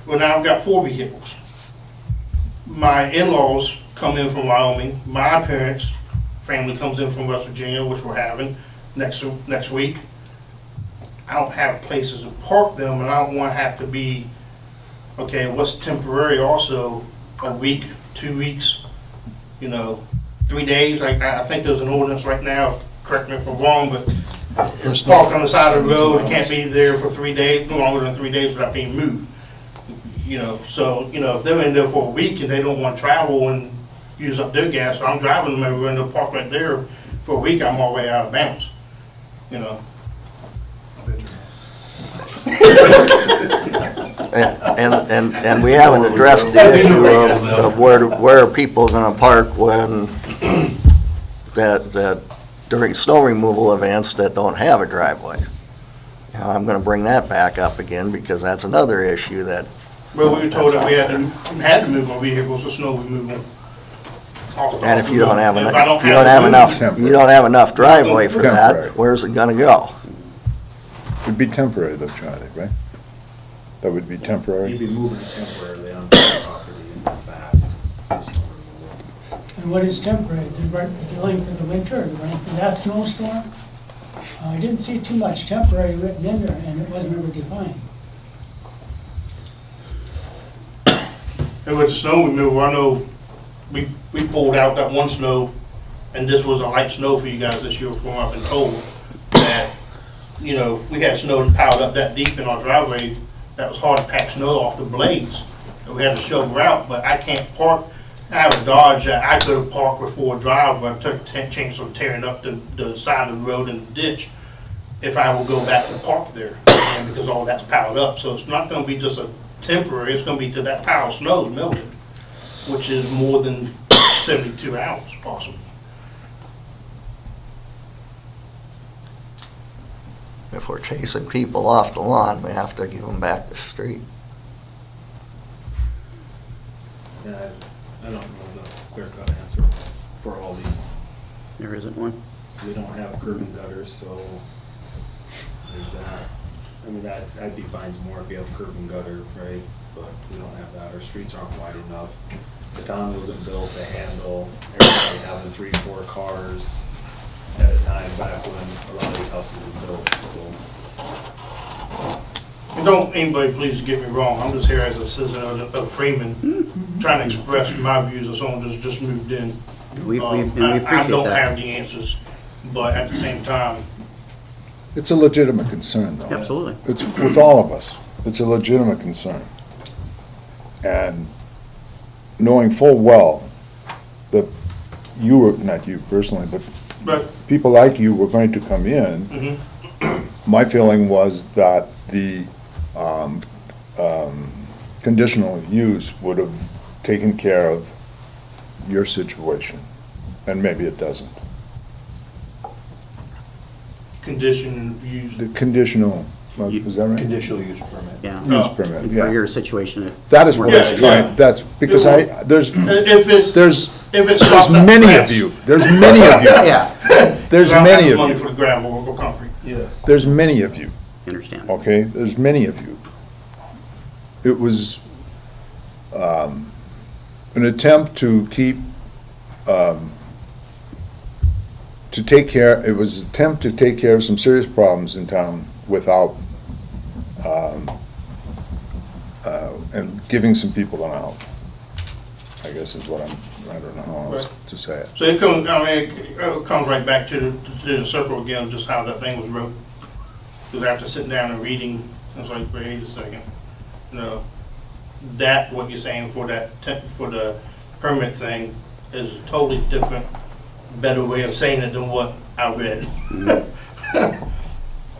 well, now I've got 4 vehicles. My in-laws come in from Wyoming, my parents' family comes in from West Virginia, which we're having next week. I don't have places to park them, and I don't want to have to be, okay, what's temporary also, a week, 2 weeks, 3 days? I think there's an ordinance right now, correct me if I'm wrong, but park on the side of the road, it can't be there for 3 days, no longer than 3 days without being moved. So, if they're in there for a week and they don't want to travel and use up their gas, so I'm driving them everywhere and they'll park right there for a week, I'm all the way out of bounds, And we haven't addressed the issue of where are people gonna park when that during snow removal events that don't have a driveway. I'm gonna bring that back up again because that's another issue that. Well, we were told that we had to move our vehicles for snow removal. And if you don't have If enough, I don't if you don't have the enough, Temporary. you don't have enough driveway for Temporary. that, where's it gonna go? It'd be temporary though, Charlie, right? That would be temporary. You'd be moving it temporarily on the property and not back. And what is temporary, the length of the winter, or the length of that snowstorm? I didn't see too much temporary written in there, and it wasn't ever defined. And with the snow removal, I know we pulled out that one snow, and this was a light snow for you guys this year from what I've been told. That, we had snow piled up that deep in our driveway, that was hard to pack snow off the blades. And we had to shovel out, but I can't park. I have a Dodge that I could have parked before drive, but I took a chance of tearing up the side of the road in the ditch if I will go back and park there, and because all that's piled up. So it's not gonna be just a temporary, it's gonna be till that pile of snow is melted, which is more than 72 hours possible. If we're chasing people off the lawn, we have to give them back the street. Yeah, I don't know clear-cut answer for all these. There isn't one. We don't have curb and gutters, so there's that. I mean, that defines more if you have curb and gutter, right? But we don't have that. Our streets aren't wide enough. The town wasn't built to handle everybody having 3, 4 cars at a time back when a lot of these houses were built, so. And don't anybody please get me wrong, I'm just here as a citizen of Freeman, trying to express my views as someone that's just moved in. We I appreciate don't that. have the answers, but at the same time, It's a legitimate concern, though. Absolutely. It's with all of us. It's a legitimate concern. And knowing full well that you were, not you personally, but people like you were going to come in, my feeling was that the conditional use would have taken care of your situation, and maybe it doesn't. condition used. The conditional, is that right? Conditional use permit. Yeah. Use permit, For yeah. your situation. That is what I was Yeah, trying, yeah. that's, because there's If it's stopped at many grass. of you, there's many of you. Yeah, There's I don't many have of money you. for the gravel or concrete. Yes. There's many of you, understand. okay? There's many of you. It was an attempt to keep, to take care, it was an attempt to take care of some serious problems in town without, and giving some people an out, I guess is what I don't know how else to say it. So it comes, I mean, it comes right back to the circle again, just how that thing was wrote. Because after sitting down and reading, it's like, wait a second, no, that, what you're saying for that, for the permit thing is a totally different, better way of saying it than what I read.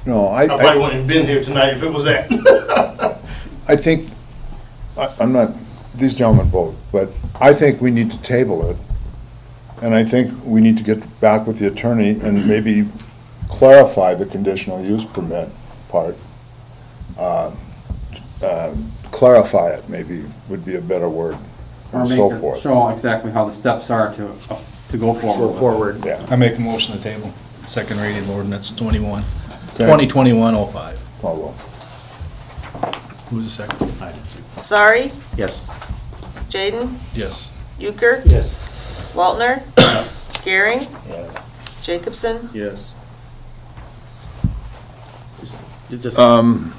No, I probably wouldn't have been here tonight if it was that. I think, I'm not, these gentlemen vote, but I think we need to table it. And I think we need to get back with the attorney and maybe clarify the conditional use permit part. Clarify it, maybe, would be a better word, and so forth. Show exactly how the steps are to go forward. Go forward. Yeah. I make a motion to table, second reading of ordinance 21, Second. 2021-05. Oh, well. Who's the second? Sorry, Yes. Jaden, Yes. Euchre, Yes. Waltner, Gehring, Yeah. Jacobson. Yes. You just, The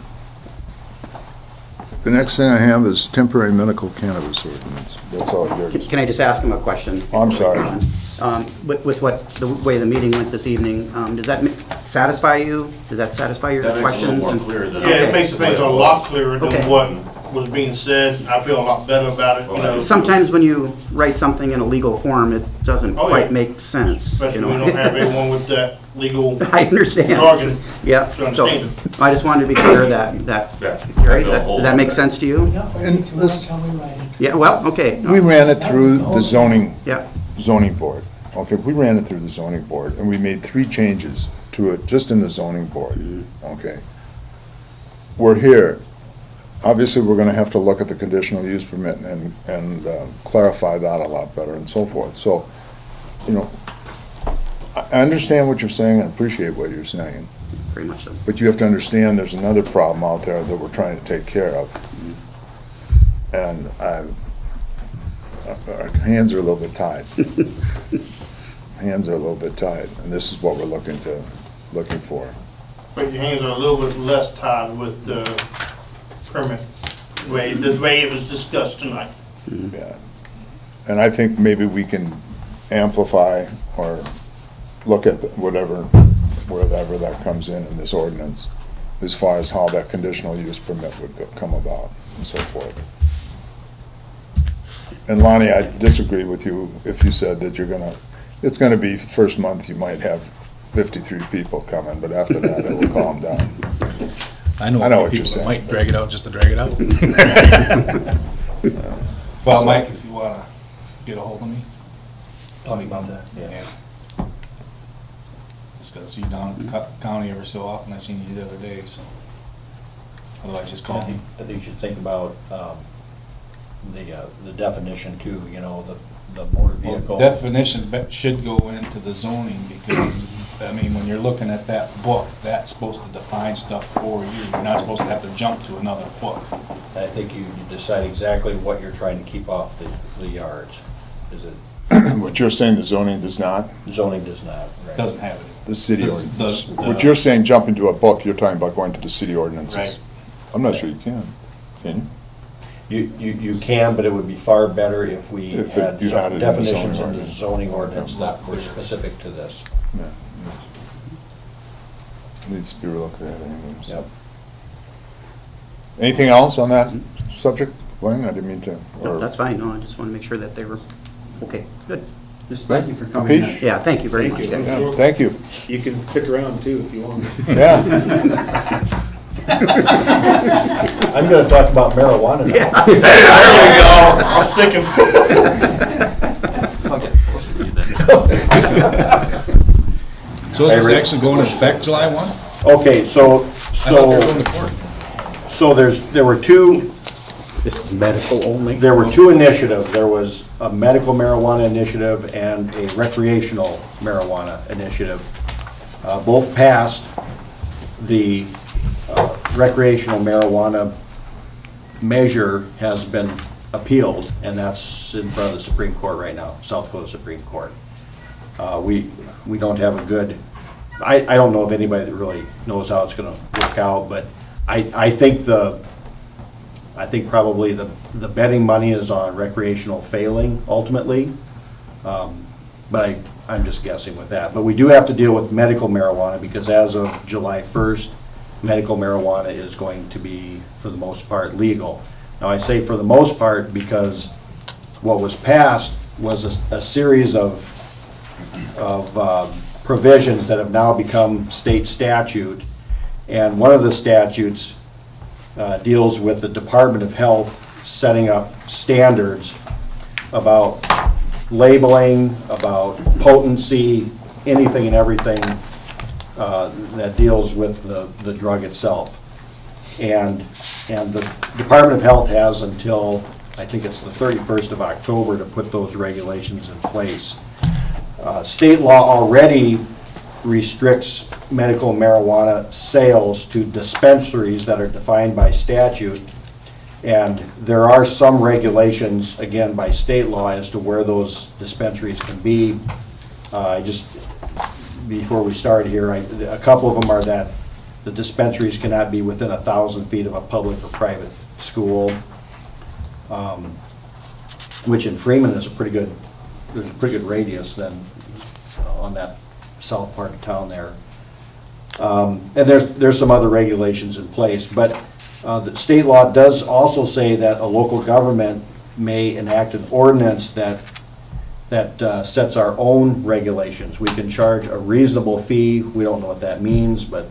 next thing I have is temporary medical cannabis ordinance. That's all yours. can I just ask him a question? Oh, I'm sorry. With what, the way the meeting went this evening, does that satisfy you? Does that satisfy your That makes it a questions? little more clear than. Yeah, it makes the things a lot clearer Okay. than what was being said. I feel a lot better about it, you know. Sometimes when you write something in a legal form, it doesn't Oh, yeah. quite make sense, Especially you when we don't have everyone with that legal I understand. jargon Yeah, to so, understand it. I just wanted to be clear that, Yeah. Gary, does that make sense to you? Yeah, And we need to this- watch how we write it. Yeah, well, okay. We ran it through the zoning Yeah, board. Okay, we ran it through the zoning board, and we made 3 changes to it just in the zoning board, okay? We're here. Obviously, we're gonna have to look at the conditional use permit and clarify that a lot better and so forth. So, you know, I understand what you're saying and appreciate what you're saying, very much so. but you have to understand there's another problem out there that we're trying to take care of. And our hands are a little bit tied. Hands are a little bit tied, and this is what we're looking for. But your hands are a little bit less tied with the permit, the way it was discussed tonight. Yeah. And I think maybe we can amplify or look at wherever that comes in this ordinance, as far as how that conditional use permit would come about and so forth. And Lonnie, I disagree with you if you said that it's gonna be, first month, you might have 53 people coming, but after that, it will calm down. I know I know what you're people that saying. might drag it out just to drag it out. Well, Mike, if you wanna get a hold of me. Talk about that, yeah. Just because you down at the county every so often, I seen you the other day, so. Otherwise, just call me. I think you should think about the definition too, you know, the motor Well, vehicle. definition should go into the zoning, because, I mean, when you're looking at that book, that's supposed to define stuff for you. You're not supposed to have to jump to another book. I think you decide exactly what you're trying to keep off the yards. Is it, What you're saying, the zoning does not? zoning does not, right? Doesn't have it. The city This- ordinance. the- What you're saying, jump into a book, you're talking about going to the city ordinances. Right. I'm not sure you can you? You can, but it would be far better if we If had you had some it in the zoning definitions in the ordinance. zoning ordinance that were specific to this. Yeah, needs to be looked at anyways. Yep. Anything else on that subject, Blaine? I didn't mean to. No, or- that's fine, no, I just want to make sure that they were, okay, good. Just thank you for coming in. Peach? Yeah, thank you very much, Thank guys. you. Yeah, thank you. You can stick around too if you want. Yeah. I'm gonna talk about marijuana now. I'm thinking. So is this actually going into effect July 1? Okay, so, I thought they were going to court. so there were two, This is medical only? there were two initiatives. There was a medical marijuana initiative and a recreational marijuana initiative. Both passed. The recreational marijuana measure has been appealed, and that's in front of the Supreme Court right now, South Dakota Supreme Court. We don't have a good, I don't know of anybody that really knows how it's gonna work out, but I think probably the betting money is on recreational failing ultimately. But I'm just guessing with that. But we do have to deal with medical marijuana, because as of July 1st, medical marijuana is going to be, for the most part, legal. Now, I say for the most part because what was passed was a series of provisions that have now become state statute. And one of the statutes deals with the Department of Health setting up standards about labeling, about potency, anything and everything that deals with the drug itself. And the Department of Health has until, I think it's the 31st of October, to put those regulations in place. State law already restricts medical marijuana sales to dispensaries that are defined by statute. And there are some regulations, again, by state law as to where those dispensaries can be. Before we start here, a couple of them are that the dispensaries cannot be within 1,000 feet of a public or private school, which in Freeman is there's a pretty good radius then on that south part of town there. And there's some other regulations in place, but the state law does also say that a local government may enact an ordinance that sets our own regulations. We can charge a reasonable fee. We don't know what that means, but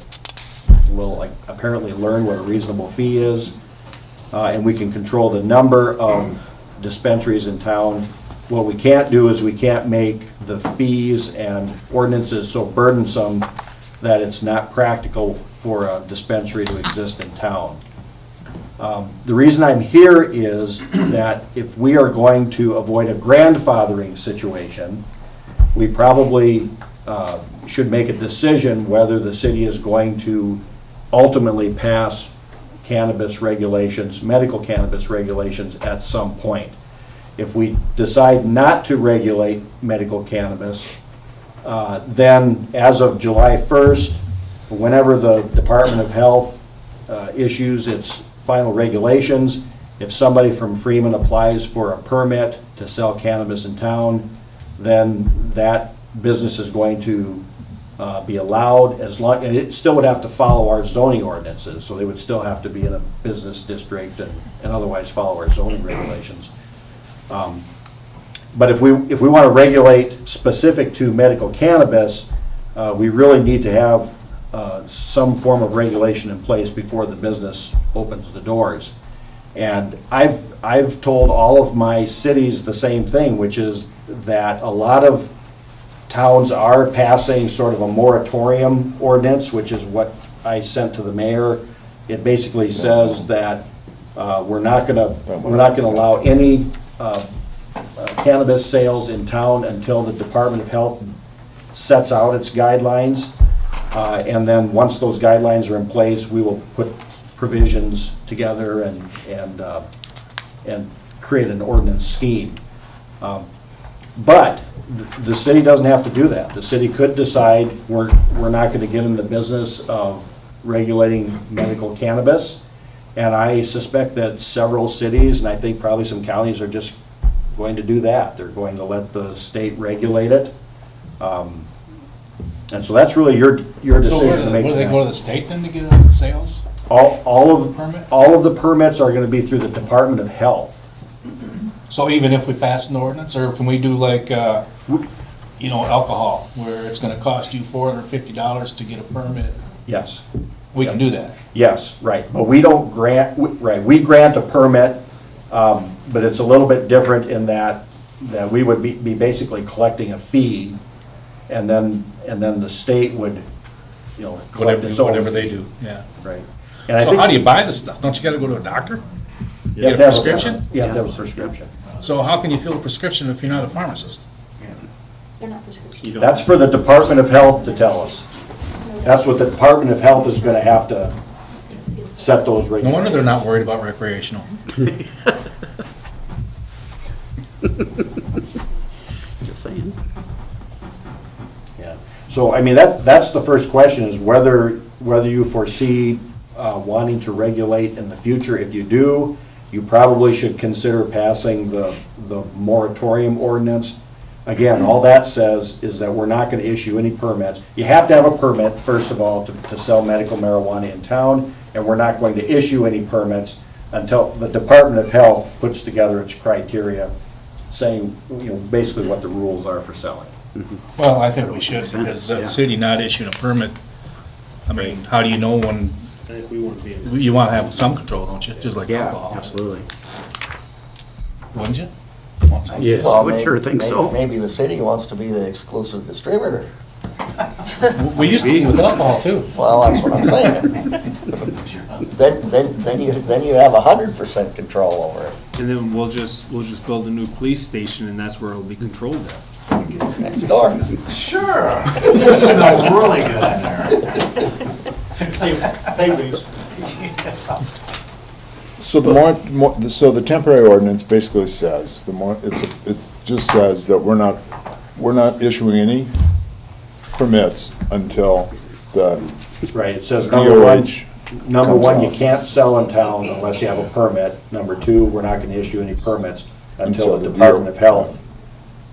we'll apparently learn what a reasonable fee is. And we can control the number of dispensaries in town. What we can't do is we can't make the fees and ordinances so burdensome that it's not practical for a dispensary to exist in town. The reason I'm here is that if we are going to avoid a grandfathering situation, we probably should make a decision whether the city is going to ultimately pass cannabis regulations, medical cannabis regulations at some point. If we decide not to regulate medical cannabis, then as of July 1st, whenever the Department of Health issues its final regulations, if somebody from Freeman applies for a permit to sell cannabis in town, then that business is going to be allowed, as long, and it still would have to follow our zoning ordinances, so they would still have to be in a business district and otherwise follow our zoning regulations. But if we want to regulate specific to medical cannabis, we really need to have some form of regulation in place before the business opens the doors. And I've told all of my cities the same thing, which is that a lot of towns are passing sort of a moratorium ordinance, which is what I sent to the mayor. It basically says that we're not gonna allow any cannabis sales in town until the Department of Health sets out its guidelines. And then, once those guidelines are in place, we will put provisions together and create an ordinance scheme. But the city doesn't have to do that. The city could decide we're not gonna get in the business of regulating medical cannabis. And I suspect that several cities, and I think probably some counties, are just going to do that. They're going to let the state regulate it. And so that's really your So decision to make. where do they go to the state then to get the sales? All of Permit? the permits are gonna be through the Department of Health. So even if we pass an ordinance, or can we do like, you know, alcohol, where it's gonna cost you $450 to get a permit? Yes. We can do that. Yes, right, but we don't grant, right, we grant a permit, but it's a little bit different in that we would be basically collecting a fee, and then the state would, you know, collect its own. Whatever they do, yeah. Right. And I So think how do you buy this stuff? Don't you gotta go to a doctor? you Get have a to have prescription? You have to have a prescription. So how can you fill a prescription if you're not a pharmacist? They're not prescription. That's for the Department of Health to tell us. That's what the Department of Health is gonna have to set those No regulations. wonder they're not worried about recreational. Just saying. Yeah. So, I mean, that's the first question, is whether you foresee wanting to regulate in the future. If you do, you probably should consider passing the moratorium ordinance. Again, all that says is that we're not gonna issue any permits. You have to have a permit, first of all, to sell medical marijuana in town, and we're not going to issue any permits until the Department of Health puts together its criteria, saying, you know, basically what the rules are for selling. Well, I think we should, because the city not issuing a permit, I mean, how do you know when, I think we want to be in. you wanna have some control, don't you? Just like Yeah, alcohol. absolutely. Wouldn't you? Want some? Yes. Well, would sure think so. Maybe the city wants to be the exclusive distributor. We used to be with alcohol too. Well, that's what I'm saying. Then you have 100% control over it. And then we'll just build a new police station, and that's where it'll be controlled at. Next door. Sure. It smells really good in there. So so the temporary ordinance basically says, it just says that we're not issuing any permits until the Right, it says DOH number comes one, you out. can't sell in town unless you have a permit. Number two, we're not gonna issue any permits until Until the the Department of DOH. Health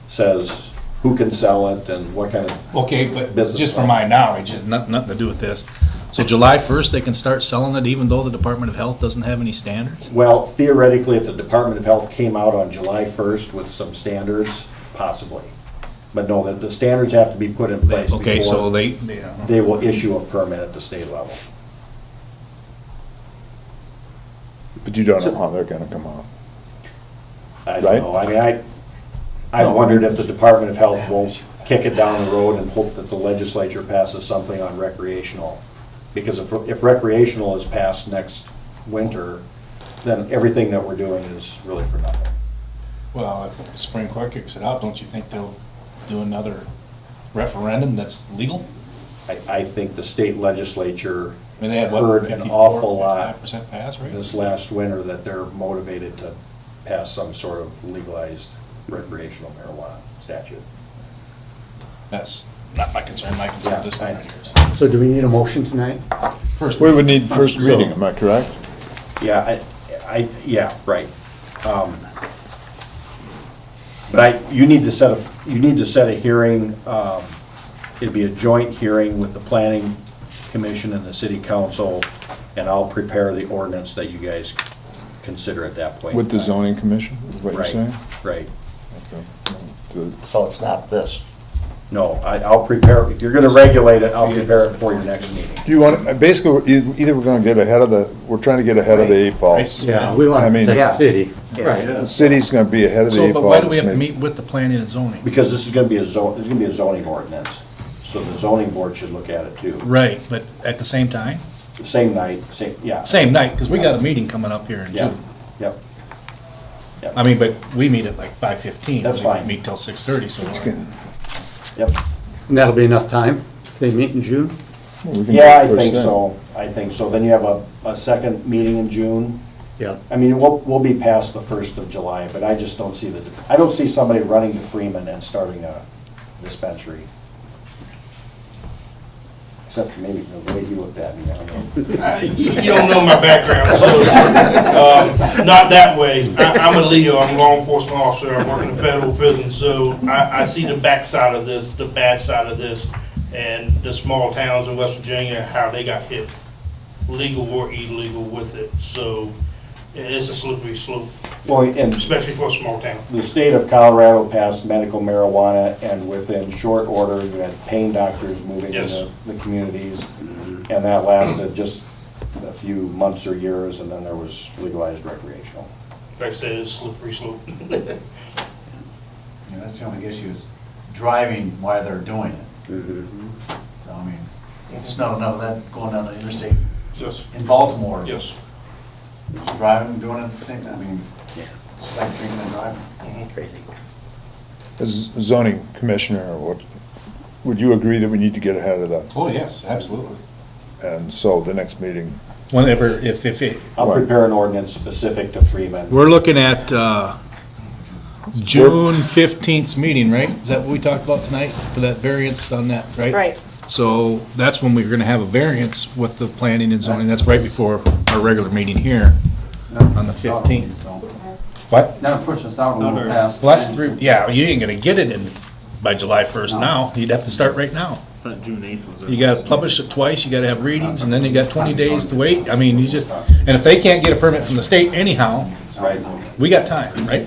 says who can sell it and what kind of, Okay, but Business just for plan. my knowledge, it's nothing to do with this. So July 1st, they can start selling it even though the Department of Health doesn't have any standards? well, theoretically, if the Department of Health came out on July 1st with some standards, possibly. But no, the standards have to be put in place Okay, so before they will issue a permit at the state level. but you don't know how they're gonna come out. I Right. don't know, I mean, I wondered if the Department of Health won't kick it down the road and hope that the legislature passes something on recreational. Because if recreational is passed next winter, then everything that we're doing is really for nothing. Well, if the Supreme Court kicks it out, don't you think they'll do another referendum that's legal? I think the state legislature I mean, they had what, heard an awful lot 55% pass rate? this last winter that they're motivated to pass some sort of legalized recreational marijuana statute. That's not my concern, my concern Yeah, this I- one here is. So do we need a motion tonight? First, We would need first reading, am I correct? Yeah, yeah, right. But you need to set a hearing, it'd be a joint hearing with the planning commission and the city council, and I'll prepare the ordinance that you guys consider at that point. With the zoning commission, is what you're Right, saying? right. Good. So it's not this. No, I'll prepare, if you're gonna regulate it, I'll prepare it for your next meeting. Do you want, basically, either we're gonna get ahead of we're trying to get ahead of the eight balls. Yeah, we want I to mean, protect the city. Right. The city's gonna be ahead of the So, eight but balls. why do we have to maybe. meet with the planning and zoning? Because this is gonna be a zoning ordinance, so the zoning board should look at it too. Right, but at the same time? Same night, yeah. Same night, because we got a meeting coming up here in Yeah, June. yep. Yep. I mean, but we meet at like 5:15. That's We fine. Meet till 6:30, so. It's good. Yep. And that'll be enough time if they meet in June? Well, we can do Yeah, it I first think thing. so. I think so. Then you have a second meeting in June. Yeah. I mean, we'll be past the 1st of July, but I just don't see I don't see somebody running to Freeman and starting a dispensary. Except maybe the way he looked at me, I don't know. You don't know my background, so, not that way. I'm a Leo, I'm a law enforcement officer, I work in the federal prison, so I see the backside of this, the bad side of this, and the small towns in West Virginia, how they got hit, legal or illegal with it, so it's a slippery slope, Well, and especially for a small town. the state of Colorado passed medical marijuana, and within short order, you had pain doctors moving Yes. into the communities, and that lasted just a few months or years, and then there was legalized recreational. Like I said, it's a slippery slope. Yeah, that's the only issue is driving while they're doing it. So, I mean, it's not enough of that going down the interstate Yes, in Baltimore. yes. Just driving and doing it at the same time. I mean, it's just like drinking and driving. Crazy. As zoning commissioner, would you agree that we need to get ahead of that? Oh, yes, absolutely. And so the next meeting, Whenever, if it, I'll prepare an ordinance specific to Freeman. we're looking at June 15th's meeting, right? Is that what we talked about tonight for that variance on that, right? Right. So that's when we're gonna have a variance with the planning and zoning. That's right before our regular meeting here on the 15th. What? That'll push us out a little past. Well, that's three, yeah, you ain't gonna get it in by July 1st now. You'd have to start right now. June 8th was. You gotta publish it twice, you gotta have readings, and then you got 20 days to wait. I mean, you just, and if they can't get a permit from the state anyhow, Right. we got time, right?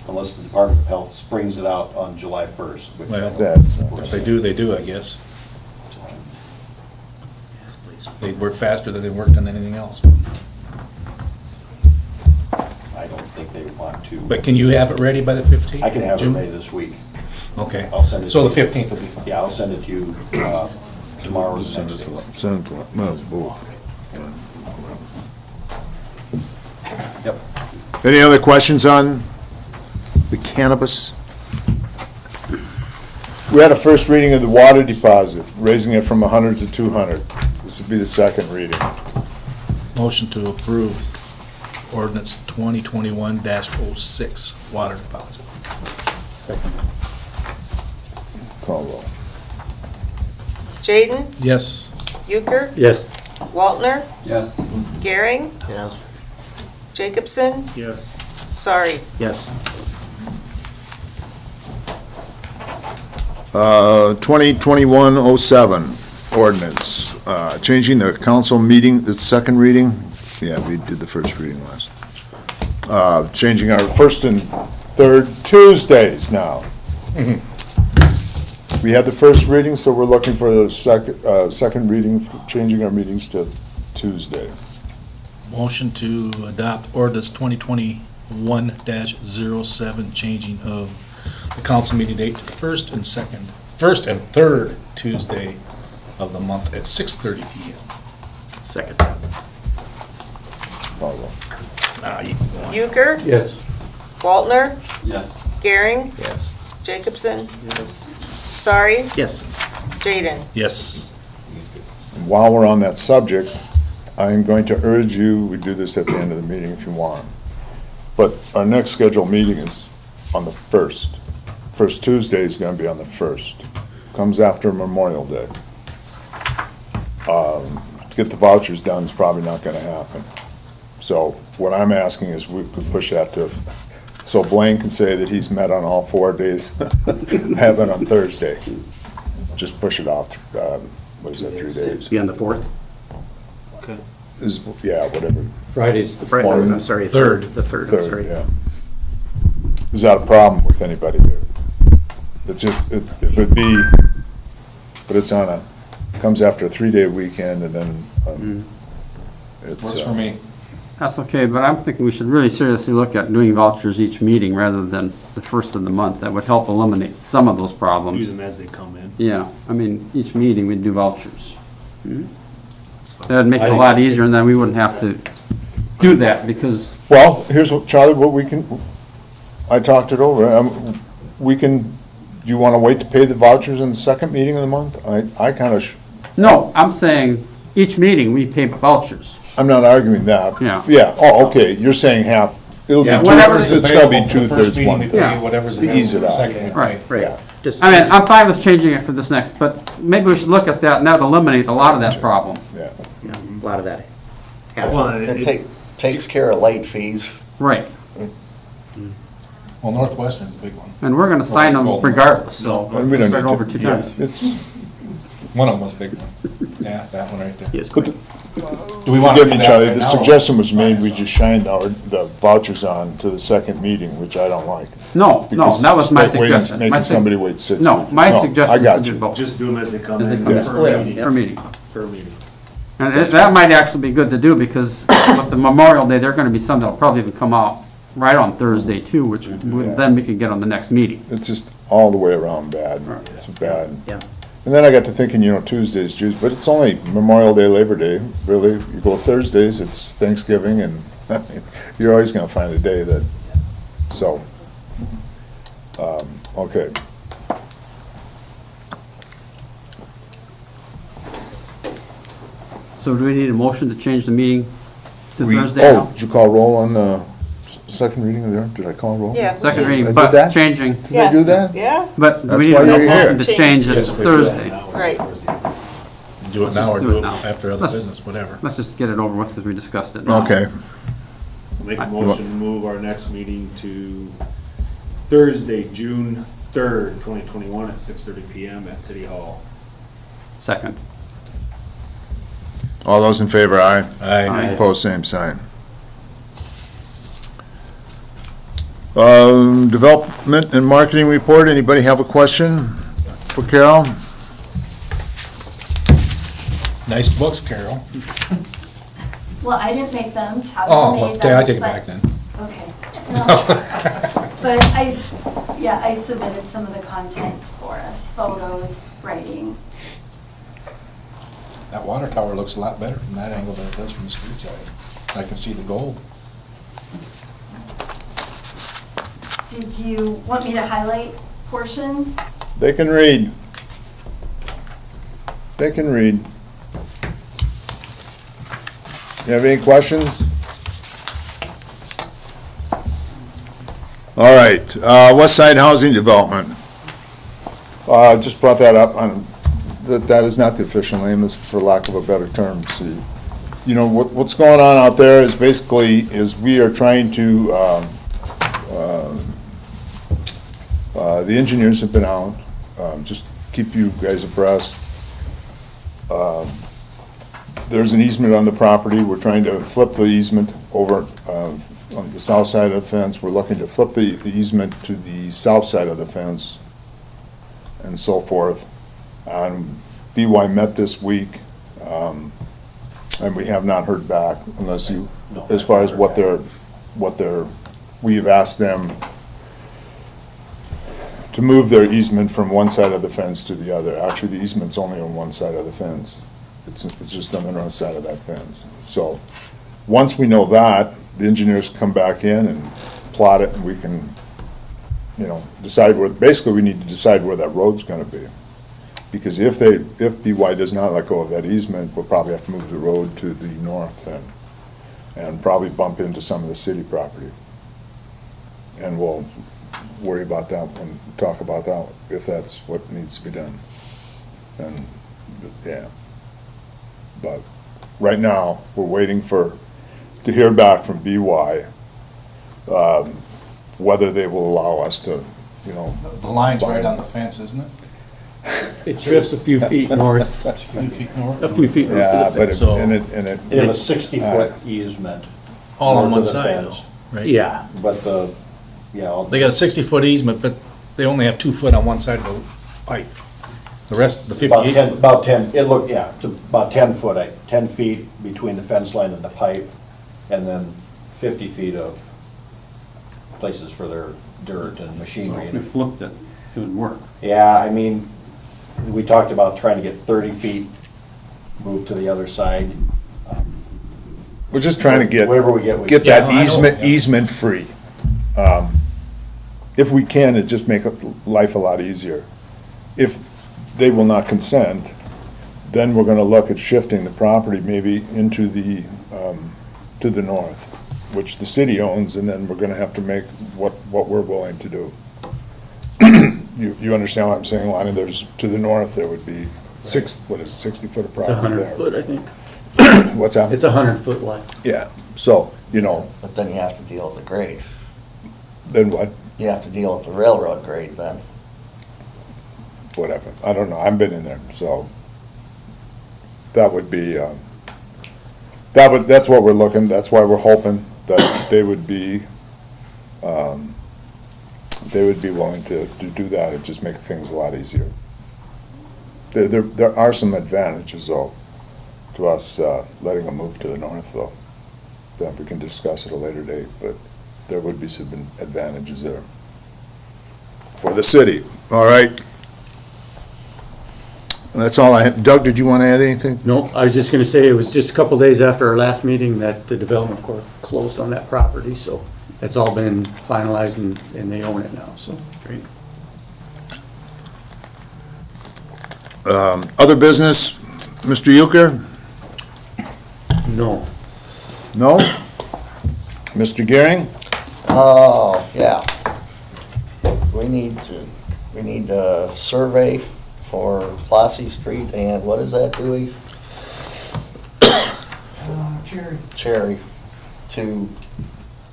Unless the Department of Health springs it out on July 1st. which I Well, don't that's, If they do, they do, I guess. They work faster than they worked on anything else. I don't think they want to. But can you have it ready by the 15th? I can have it June? ready this week. Okay, I'll send it. so to the you. 15th will be fine. Yeah, I'll send it to you tomorrow or the send next it to day. them, send it to them, well, both. Yep. Any other questions on the cannabis? We had a first reading of the water deposit, raising it from 100 to 200. This would be the second reading. Motion to approve ordinance 2021-06, water deposit. Second. Call roll. Jaden, Yes. Euchre, Yes. Waltner, Yes. Gehring, Yes. Jacobson, Yes. sorry. Yes. 2021-07 ordinance, changing the council meeting, the second reading? Yeah, we did the first reading last. Changing our first and third Tuesdays now. We had the first reading, so we're looking for a second reading, changing our meetings to Tuesday. Motion to adopt ordinance 2021-07, changing of the council meeting date to the first and third Tuesday of the month at 6:30 PM. Second. Call roll. You can go on. Euchre, Yes. Waltner, Yes. Gehring, Yes. Jacobson, Yes. sorry, Yes. Jaden. Yes. And while we're on that subject, I'm going to urge you, we do this at the end of the meeting if you want, but our next scheduled meeting is on the 1st. First Tuesday is going to be on the 1st. Comes after Memorial Day. To get the vouchers done is probably not going to happen. So what I'm asking is we could push that to, so Blaine can say that he's met on all 4 days, have it on Thursday. Just push it off, what is that, 3 days? Be on the 4th? Yeah, whatever. Friday's the Friday, Fourth. I'm sorry, Third. The 3rd, I'm Third, sorry. yeah. Is that a problem with anybody here? It's just, it would be, but it's on a, comes after a 3-day weekend and then, it's. Works for me. That's okay, but I'm thinking we should really seriously look at doing vouchers each meeting rather than the first of the month. That would help eliminate some of those Use problems. them as they come in. Yeah, I mean, each meeting we'd do vouchers. That's fine. That'd make it a lot easier, and then we wouldn't have to do that, because, Well, here's what, Charlie, what we can, I talked it over, we can, do you wanna wait to pay the vouchers in the second meeting of the month? I kinda, no, I'm saying, each meeting, we pay vouchers. I'm not arguing that. Yeah. Yeah, oh, okay, you're saying half, it'll be Yeah, two, whatever's it's gonna be available for the first two-thirds, meeting, we one-third. pay whatever's To ease available it for the out. second. we Right. pay. Yeah. Just, I mean, I'm fine with changing it for this next, but maybe we should look at that, and that would eliminate a lot of that problem. Yeah. a lot of that. Well, and It takes care of late fees. Right, Well, Northwestern's the big one. and we're gonna sign them regardless, so. And we don't start need over to, 2 yeah, times. it's, One of them was a big one. Yeah, that one right there. Yes, but the- Do we want to forgive do me, that Charlie, right the now? suggestion was made, we just shined the vouchers on to the second meeting, which I don't like. No, Because that was my it's like waiting- suggestion. My Making sug- somebody wait 6 weeks. No, my suggestion I is got to do you. both. just do them as they come As they in. come in. Per meeting. Per meeting. Per meeting. And that might actually be good to do, because with the Memorial Day, they're gonna be some that'll probably even come out right on Thursday too, which then we can get on the next meeting. It's just all the way around bad. It's bad. Yeah. And then I got to thinking, Tuesdays, Tuesdays, but it's only Memorial Day, Labor Day, really. You go Thursdays, it's Thanksgiving, and you're always gonna find a day that, so, okay. So do we need a motion to change the meeting to We- Thursday Oh, now? did you call roll on the second reading there? Did I call roll? Yeah. Second I reading, did but that? changing, Did I do that? Yeah, but That's we need why a you're motion here. to change it Yes, we do. Thursday. right. Do it now or Let's just do do it it now. after other Let's- business, whatever. Let's just get it over with, because we discussed it now. Okay. Make a motion to move our next meeting to Thursday, June 3rd, 2021 at 6:30 PM at City Hall. Second. All those in favor, aye. Aye. Opposed, same sign. Development and marketing report, anybody have a question for Carol? Nice books, Carol. Well, I didn't make them, Oh, Tabitha well, made them. I take it but- back then. Okay. No. But I submitted some of the content for us, photos, writing. That water tower looks a lot better from that angle than it does from the street side. I can see the gold. Did you want me to highlight portions? They can read. They can read. You have any questions? All right, West Side Housing Development. Just brought that up, that is not the official name, it's for lack of a better term. So, what's going on out there is basically, we are trying to, the engineers have been out, just keep you guys abreast. There's an easement on the property, we're trying to flip the easement over on the south side of the fence. We're looking to flip the easement to the south side of the fence and so forth. BY met this week, and we have not heard back unless you, as far as what we've asked them to move their easement from one side of the fence to the other. Actually, the easement's only on one side of the fence. It's just on the north side of that fence. So, once we know that, the engineers come back in and plot it, and we can, decide basically we need to decide where that road's gonna be. Because if BY does not let go of that easement, we'll probably have to move the road to the north then, and probably bump into some of the city property. And we'll worry about that and talk about that if that's what needs to be done. And, yeah. But right now, we're waiting to hear back from BY, whether they will allow us to, The line's right on the fence, isn't it? It drifts a few feet north, A few feet north? a few feet north Yeah, of the but fence. They have a 60-foot easement. All on north one of the side, fence. though, right? Yeah, But They got a 60-foot easement, but they only have 2 foot on one side of the pipe. The rest, the 58. about 10, it's about 10 foot, 10 feet between the fence line and the pipe, and then 50 feet of places for their dirt and machinery. If we flipped it, it would work. Yeah, I mean, we talked about trying to get 30 feet moved to the other side. We're just trying to get, Whatever we get, we get get. that Yeah, I know, yeah. easement free. If we can, it just make life a lot easier. If they will not consent, then we're gonna look at shifting the property maybe into the, to the north, which the city owns, and then we're gonna have to make what we're willing to do. You understand what I'm saying, Lonnie? There's, to the north, there would be 60 foot of It's a property 100 there. foot, I think. What's that? It's 100 foot wide. Yeah, so, you know, But then you have to deal with the grade. then what, You have to deal with the railroad grade then. whatever, I don't know, I've been in there, so. That would be, that's what we're looking, that's why we're hoping that they would be willing to do that, and just make things a lot easier. There are some advantages, though, to us letting them move to the north, though. That we can discuss at a later date, but there would be some advantages there. For the city, all right? That's all I have. Doug, did you want to add anything? No, I was just gonna say, it was just a couple days after our last meeting that the development court closed on that property, so it's all been finalized and they own it now, so. Great. Other business, Mr. Euchre? No. No? Mr. Gearing? Oh, yeah. We need a survey for Classy Street and what is that, Dewey? Jerry. Cherry, to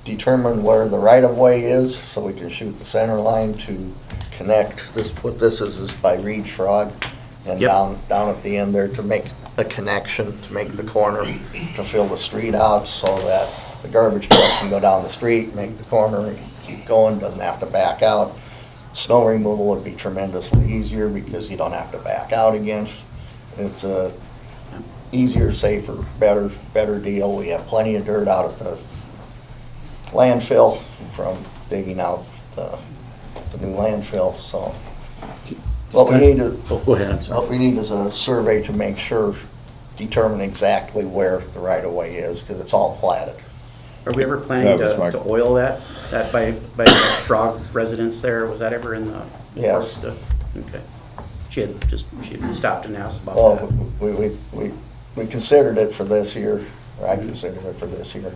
determine where the right-of-way is, so we can shoot the center line to connect. This, what this is by Reed Frog, and Yep. down at the end there to make a connection, to make the corner, to fill the street out so that the garbage truck can go down the street, make the corner, and keep going, doesn't have to back out. Snow removal would be tremendously easier because you don't have to back out again. It's a easier, safer, better deal. We have plenty of dirt out at the landfill from digging out the new landfill, so. What we need is, Oh, go ahead, I'm sorry. what we need is a survey to make sure, determine exactly where the right-of-way is, because it's all platted. Are we ever planning That was to oil that by the Frog residence there? Was that ever in the Yes. works to- Okay. She had stopped and asked about Well, that. we considered it for this year, or I considered it for this year.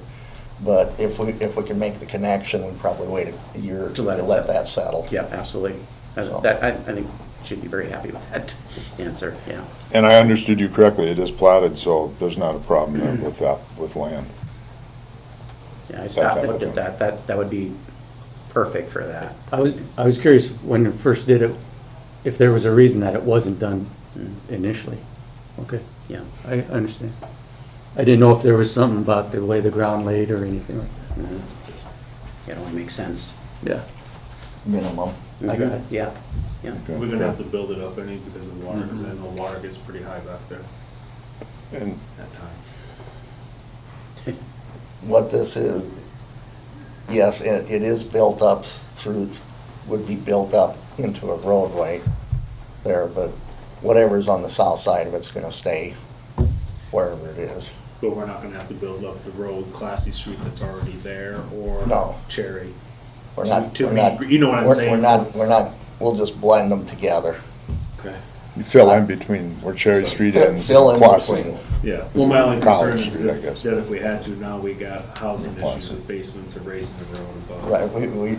But if we can make the connection, we'd probably wait a year to let that settle. Yeah, absolutely. I think she'd be very happy with that answer, yeah. And I understood you correctly, it is platted, so there's not a problem there with that, with land. Yeah, I stopped and looked at that. That would be perfect for that. I was curious when it first did it, if there was a reason that it wasn't done initially. Okay. Yeah. I understand. I didn't know if there was something about the way the ground laid or anything like that. Yeah, it only makes sense. Yeah. Minimum. I got it. Yeah, yeah. We're gonna have to build it up any because of the water, because I know water gets pretty high back there And at times. What this is, yes, it is built up would be built up into a roadway there, but whatever's on the south side of it's gonna stay wherever it is. But we're not gonna have to build up the road, Classy Street that's already there, or No. Cherry. We're not, To we're me, not. you know what I'm we're- saying, We're so not, it's- we're not, we'll just blend them together. Okay. you fill in between where Cherry Street ends Fill and in Classy. between. Yeah, well, my only concern College is Street, I guess. that if we had to, now we got housing Plus. issues with basements and raising the road above. Right,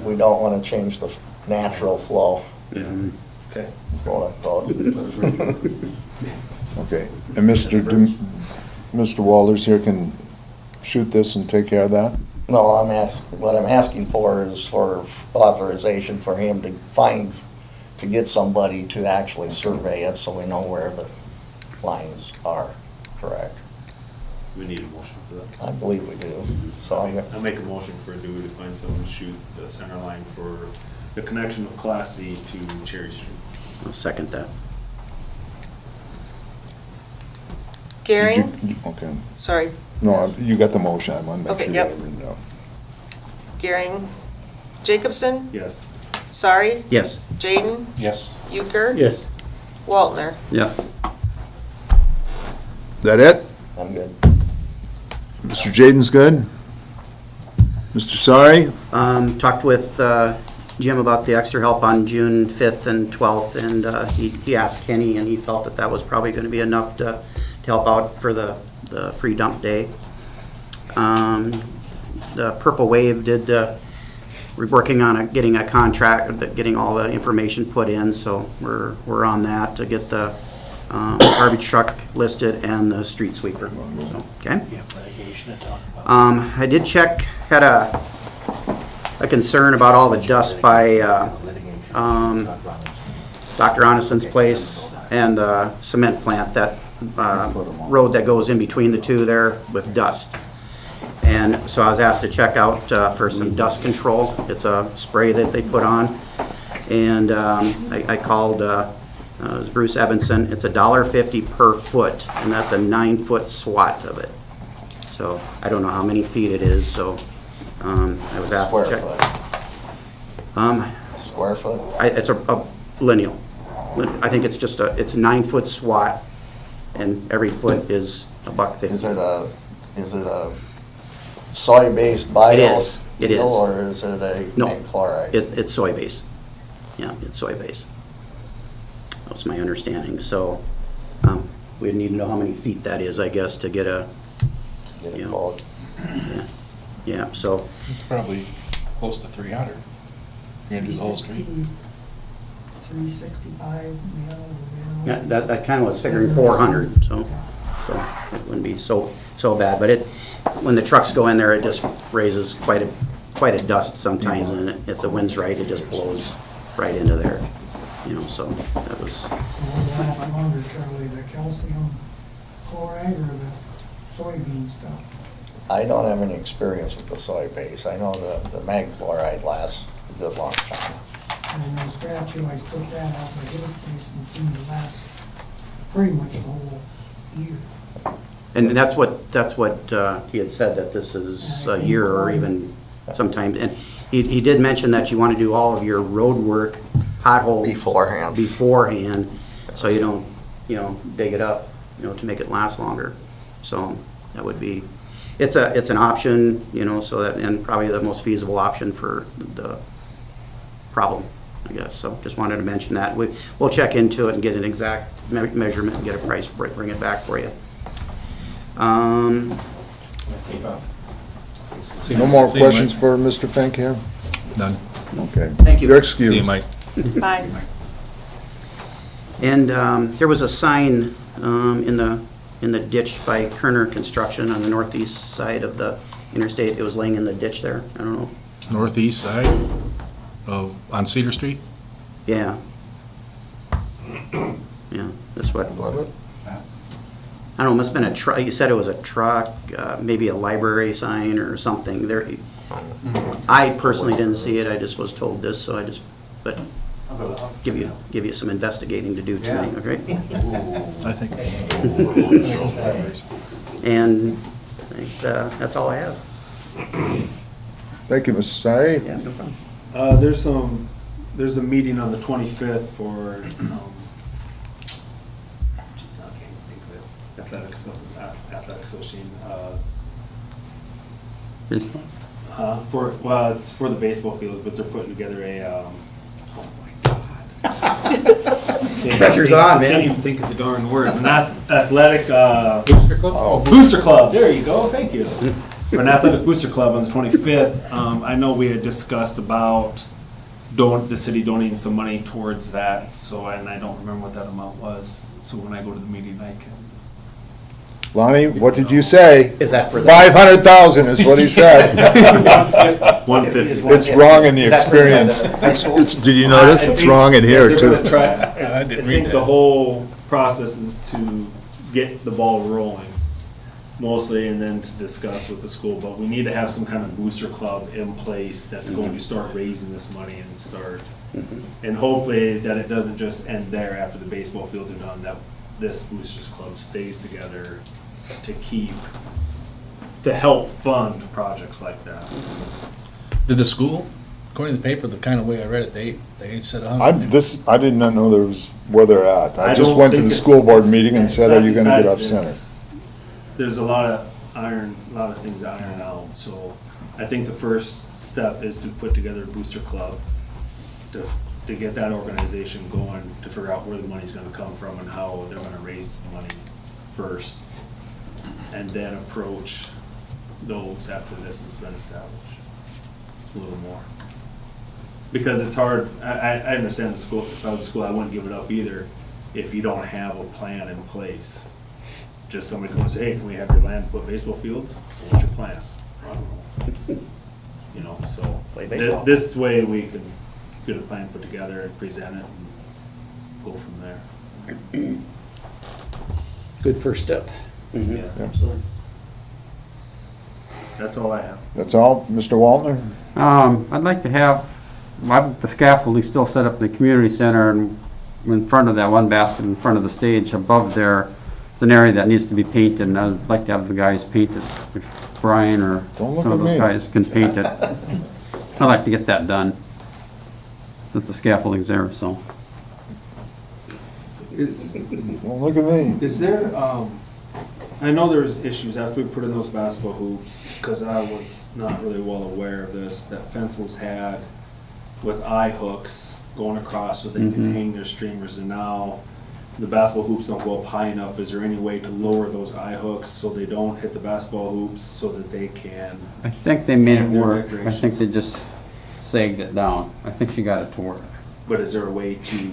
we don't wanna change the natural flow, Okay. quote unquote. Okay, and Mr. Walters here can shoot this and take care of that? No, what I'm asking for is for authorization for him to get somebody to actually survey it so we know where the lines are, correct? We need a motion for that. I believe we do, so I'll make a motion for Dewey to find someone to shoot the center line for the connection of Class C to Cherry Street. I'll second that. Gary, Okay, sorry, no, you got the motion, I want to make Okay, sure yep. that written down. Gearing, Jacobson, Yes. Sorry, Yes. Jaden, Yes. Euchre, Yes. Waltner. Yes. That it? I'm good. Mr. Jaden's good? Mr. Sari? Talked with Jim about the extra help on June 5th and 12th, and he asked Kenny, and he felt that that was probably going to be enough to help out for the free dump day. The Purple Wave did, we're working on getting a contract, getting all the information put in, so we're on that to get the garbage truck listed and the street sweeper, so, okay? I did check, had a concern about all the dust by Dr. Onison's place and the cement plant, that road that goes in between the two there with dust. And so I was asked to check out for some dust control. It's a spray that they put on. And I called it was Bruce Evanson. It's $1.50 per foot, and that's a 9-foot swat of it. So I don't know how many feet it is, so I was asked to check. Square foot? It's a lineal. I think it's just it's a 9-foot swat, and every foot is $1.50. Is it a soy-based bio? It is. It is. Or is it a No, egg chloride? it's soy-based. Yeah, it's soy-based. That's my understanding. So we'd need to know how many feet that is, I guess, to get a, Get you it know, bulk. yeah, so. It's probably close to 300. You're gonna do the whole street. 365, Yeah, that kind of was figuring 400, so it wouldn't be so bad, but when the trucks go in there, it just raises quite a dust sometimes, and if the wind's right, it just blows right into there, you know, so that was. What lasts longer, Charlie, the calcium chloride or the soybean stuff? I don't have any experience with the soy base. I know the mag chloride lasts a good long time. And I know Scratch always put that out by his place and seemed to last pretty much the whole year. And that's what he had said, that this is a year or even sometimes, and he did mention that you want to do all of your road work, pothole. Beforehand, so you don't, dig it up, to make it last longer. So that would be, it's an option, so that, and probably the most feasible option for the problem, I guess. So just wanted to mention that. We'll check into it and get an exact measurement and get a price, bring it back for you. No more questions for Mr. Fink here? None. Okay. Thank you. You're excused. See you, Mike. Bye. And there was a sign in the ditch by Kerner Construction on the northeast side of the interstate. It was laying in the ditch there. I don't know. Northeast side of, on Cedar Street? Yeah. Yeah, that's what. I don't know, it must have been a truck. You said it was a truck, maybe a library sign or something. There, I personally didn't see it. I just was told this, so but give you some investigating to do tonight, okay? I think it's. And I think that's all I have. Thank you, Mr. Sari. Yeah, no problem. There's a meeting on the 25th for, geez, I can't even think of it, athletic association, it's for the baseball fields, but they're putting together a, oh my God. Pressure's on, man. Can't even think of the darn word. An athletic, booster club? Booster club, there you go, thank you. For an athletic booster club on the 25th, I know we had discussed about the city donating some money towards that, and I don't remember what that amount was, so when I go to the meeting, I can. Lonnie, what did you say? Is that for 500,000 is what he said. 150. It's wrong in the experience. Did you notice? It's wrong in here, too. I think the whole process is to get the ball rolling, mostly, and then to discuss with the school, but we need to have some kind of booster club in place that's going to start raising this money and start, and hopefully that it doesn't just end there after the baseball fields are done, that this boosters club stays together to help fund projects like that. Did the school, according to the paper, the kind of way I read it, they said I did not know there was where they're at. I just went to the school board meeting and said, are you gonna get off center? There's a lot of a lot of things to iron out, so I think the first step is to put together a booster club to get that organization going, to figure out where the money's gonna come from and how they're gonna raise the money first, and then approach those after this has been established a little more. Because it's hard, I understand the school, if I was a school, I wouldn't give it up either if you don't have a plan in place. Just somebody comes and say, hey, can we have your land to put baseball fields? What's your plan? I don't know. You know, so Play baseball. this way we can get a plan put together and present it and go from there. Good first step. Mhm, Yeah. absolutely. That's all I have. That's all, Mr. Wallner? I'd like to have, the scaffolding still set up in the community center and in front of that one basket in front of the stage above there. It's an area that needs to be painted, and I'd like to have the guys paint it. If Brian or Don't look some of at those me. guys can paint it. I'd like to get that done, since the scaffolding's there, so. Don't look at me. Is there, I know there was issues after we put in those basketball hoops, because I was not really well aware of this, that Fencel's had with eye hooks going across so they can hang their streamers, and now the basketball hoops don't go up high enough. Is there any way to lower those eye hooks so they don't hit the basketball hoops, so that they can? I think they made it hang their work. I decorations? think they just sagged it down. I think she got it to work. But is there a way to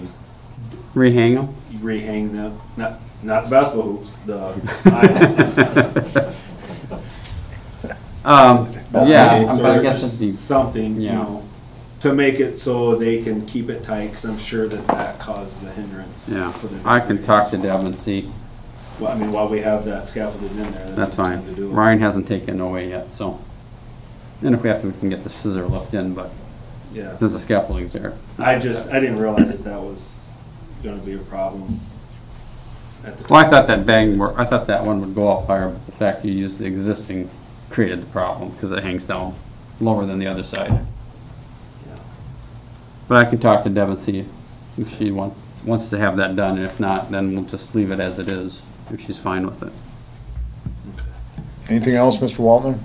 Rehang them? rehang them? Not the basketball hoops, the eye hooks. Yeah, So but I there's guess it'd be, something, you yeah. know, to make it so they can keep it tight, because I'm sure that that causes a hindrance. yeah. for the I can talk to Deb and see. Well, I mean, while we have that scaffolding in there. That's fine. to do it. Ryan hasn't taken it away yet, so. And if we have to, we can get the scissor lift in, but Yeah. there's the scaffolding's there. I didn't realize that that was gonna be a problem at the time. Well, I thought that I thought that one would go up higher, but the fact you used the existing created the problem, because it hangs down lower than the other side. Yeah. But I can talk to Deb and see if she wants to have that done, and if not, then we'll just leave it as it is, if she's fine with it. Anything else, Mr. Wallner?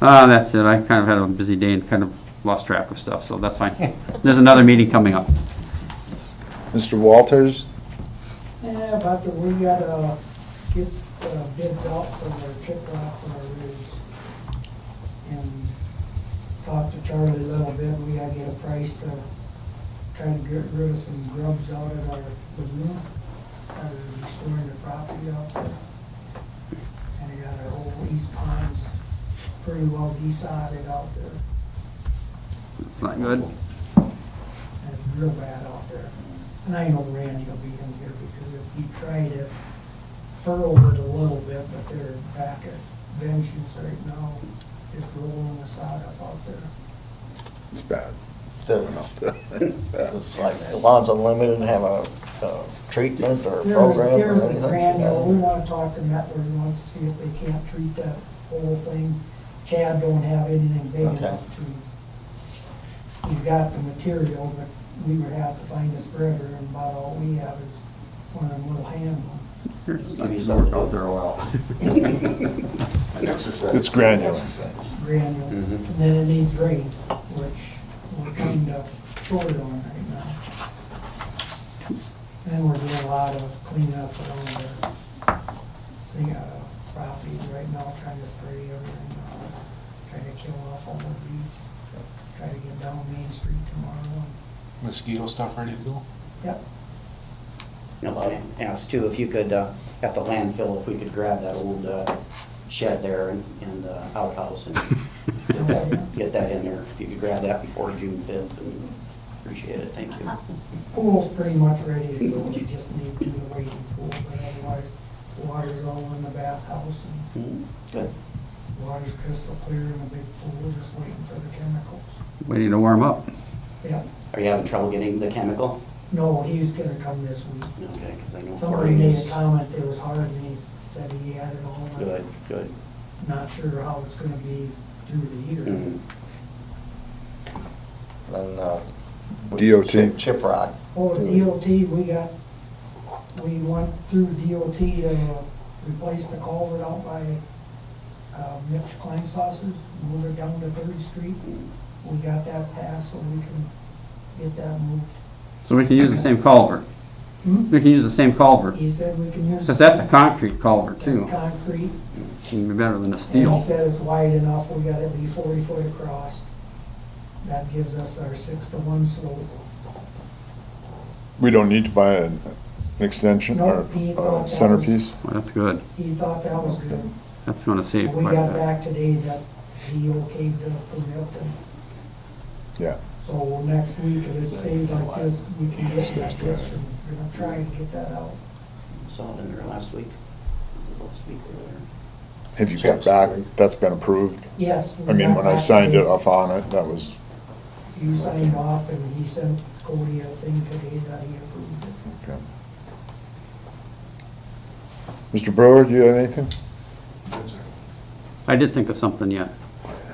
That's it. I kind of had a busy day and kind of lost track of stuff, so that's fine. There's another meeting coming up. Mr. Walters? Yeah, about we gotta get bids out for our chip rock for our roads. And talked to Charlie a little bit, we gotta get a price to try to get rid of some grubs out at our lagoon, restoring the property out there. And we got our whole east ponds pretty well desodded out there, It's not good. and it's real bad out there. And I know Randy will be in here because if he tried to furrow it a little bit, but they're back at vengeance right now, just rolling the sod up out there. It's bad. It's like Lawns Unlimited have a treatment or a program There's or a anything? granule, we wanna talk to Metlers once to see if they can't treat that whole thing. Chad don't have anything big Okay. enough to, he's got the material, but we would have to find a spreader, and about all we have is one of them little hand ones. That needs to work out there a while. It's granular. Granule, and then it needs rain, which we're kinda short on right now. And we're doing a lot of cleanup around the properties right now, trying to spray everything, trying to kill off all the weeds. Try to get down Main Street tomorrow. Mosquito stuff ready to go? Yep. I'll ask too, if you could, at the landfill, if we could grab that old shed there and outhouse and get that in there. If you could grab that before June 5th, and appreciate it, thank you. Pool's pretty much ready to go, we just need to do the waiting pool, but otherwise, water's all in the bathhouse and Good. water's crystal clear in the big pool, just waiting for the chemicals. Waiting to warm up. Yep. Are you having trouble getting the chemical? No, he's gonna come this week. Okay, because I know Somebody Corey made a is comment, it was hard, and he said he had it all. good, good. Not sure how it's gonna be through the year. Mhm. And, DOT. Chip rock. Oh, DOT, we went through DOT to replace the culvert out by Mitch Kleinsaucer's, move it down to 3rd Street. We got that passed, so we can get that moved. So we can use the same culvert. Hmm? We can use the same culvert. He said we can use. Because that's a concrete culvert too. That's concrete. Can be better than a And steel. he said it's wide enough, we gotta be 40 foot across. That gives us our 6-to-1 slope. We don't need to buy an extension or Nope, he thought that a was- centerpiece? Well, that's good. He thought that was good. That's gonna save We quite a got bit. back today that he okayed the permit, and Yeah. so next week, if it stays like this, we can get that ditch, and we're gonna try to get that out. Saw it in there last week. Last week they were there. Have you got back, that's been approved? Yes. we I mean, got when I back signed today. it off on it, that was, You signed off, and he sent Cody a thing today that he approved it. okay. Mr. Brewer, do you have anything? I did think of something yet.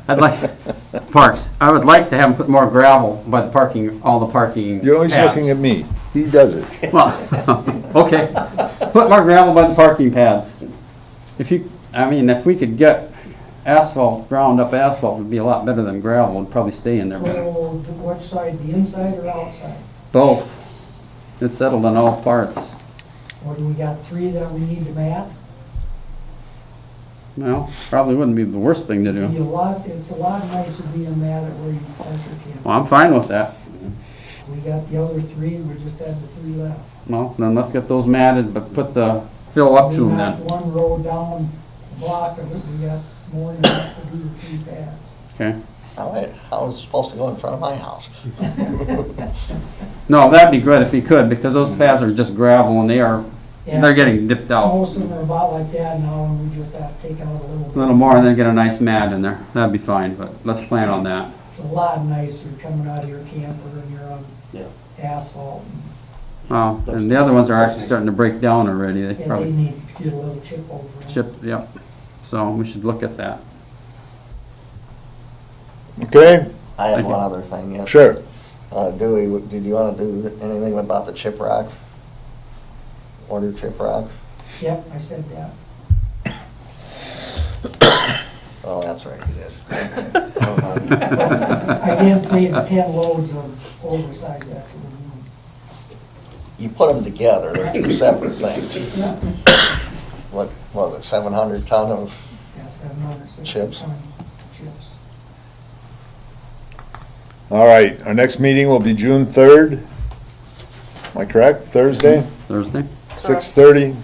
I'd like, parks, I would like to have them put more gravel by the parking, all the parking You're always pads. looking at me. He does it. Well, okay, put more gravel by the parking pads. If you, I mean, if we could get asphalt, ground up asphalt would be a lot better than gravel, it'd probably stay in there better. So, which side, the inside or outside? Both. It's settled on all parts. Or do we got 3 that we need to mat? Well, probably wouldn't be the worst thing to Be do. it's a lot nicer being mad at where you park your camper. Well, I'm fine with that. We got the other 3, we just had the 3 left. Well, then let's get those matted, but put the fill up to them We knocked then. one road down, block of it, we got more than enough to do the 3 pads. Okay. I was supposed to go in front of my house. No, that'd be good if you could, because those paths are just gravel and Yeah. they're getting dipped out. Most of them are about like that now, and we just have to take out a little bit. A little more and then get a nice mat in there. That'd be fine, but let's plan on that. It's a lot nicer coming out of your camper and you're on Yeah. asphalt. Well, and the other ones are actually starting to break down already. They And they probably need to get a little chip over them. chip, yep. So we should look at that. Okay? I have Thank you. one other thing, yes. Sure. Dewey, did you wanna do anything about the chip rock? Order chip rock? Yep, I said that. Oh, that's right, you did. I didn't say the 10 loads of oversized after the moon. You put them together, they're 2 separate things. Yeah, What was it, 700 ton of, 760 Chips. ton chips. All right, our next meeting will be June 3rd. Am I correct? Thursday, Thursday? 6:30.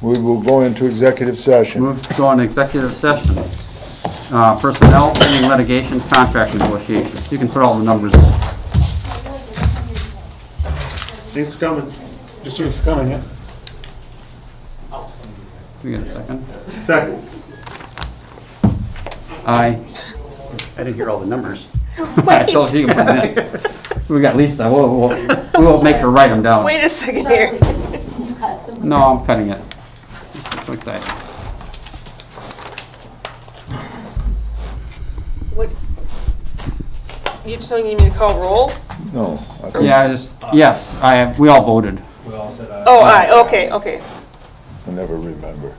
We will go into executive session. Move to go on executive session. Personnel, pending litigation, contract negotiations. You can put all the numbers in. Thanks for coming. Just for coming, yeah. We got a second? Second. Aye. I didn't hear all the numbers. I told you you can put it in. We got Lisa. We'll make her write them down. Wait a second here. No, I'm cutting it. So excited. What? You just don't need me to call roll? No. I think- Yeah, yes, we all voted. Oh, aye, okay. I never remember.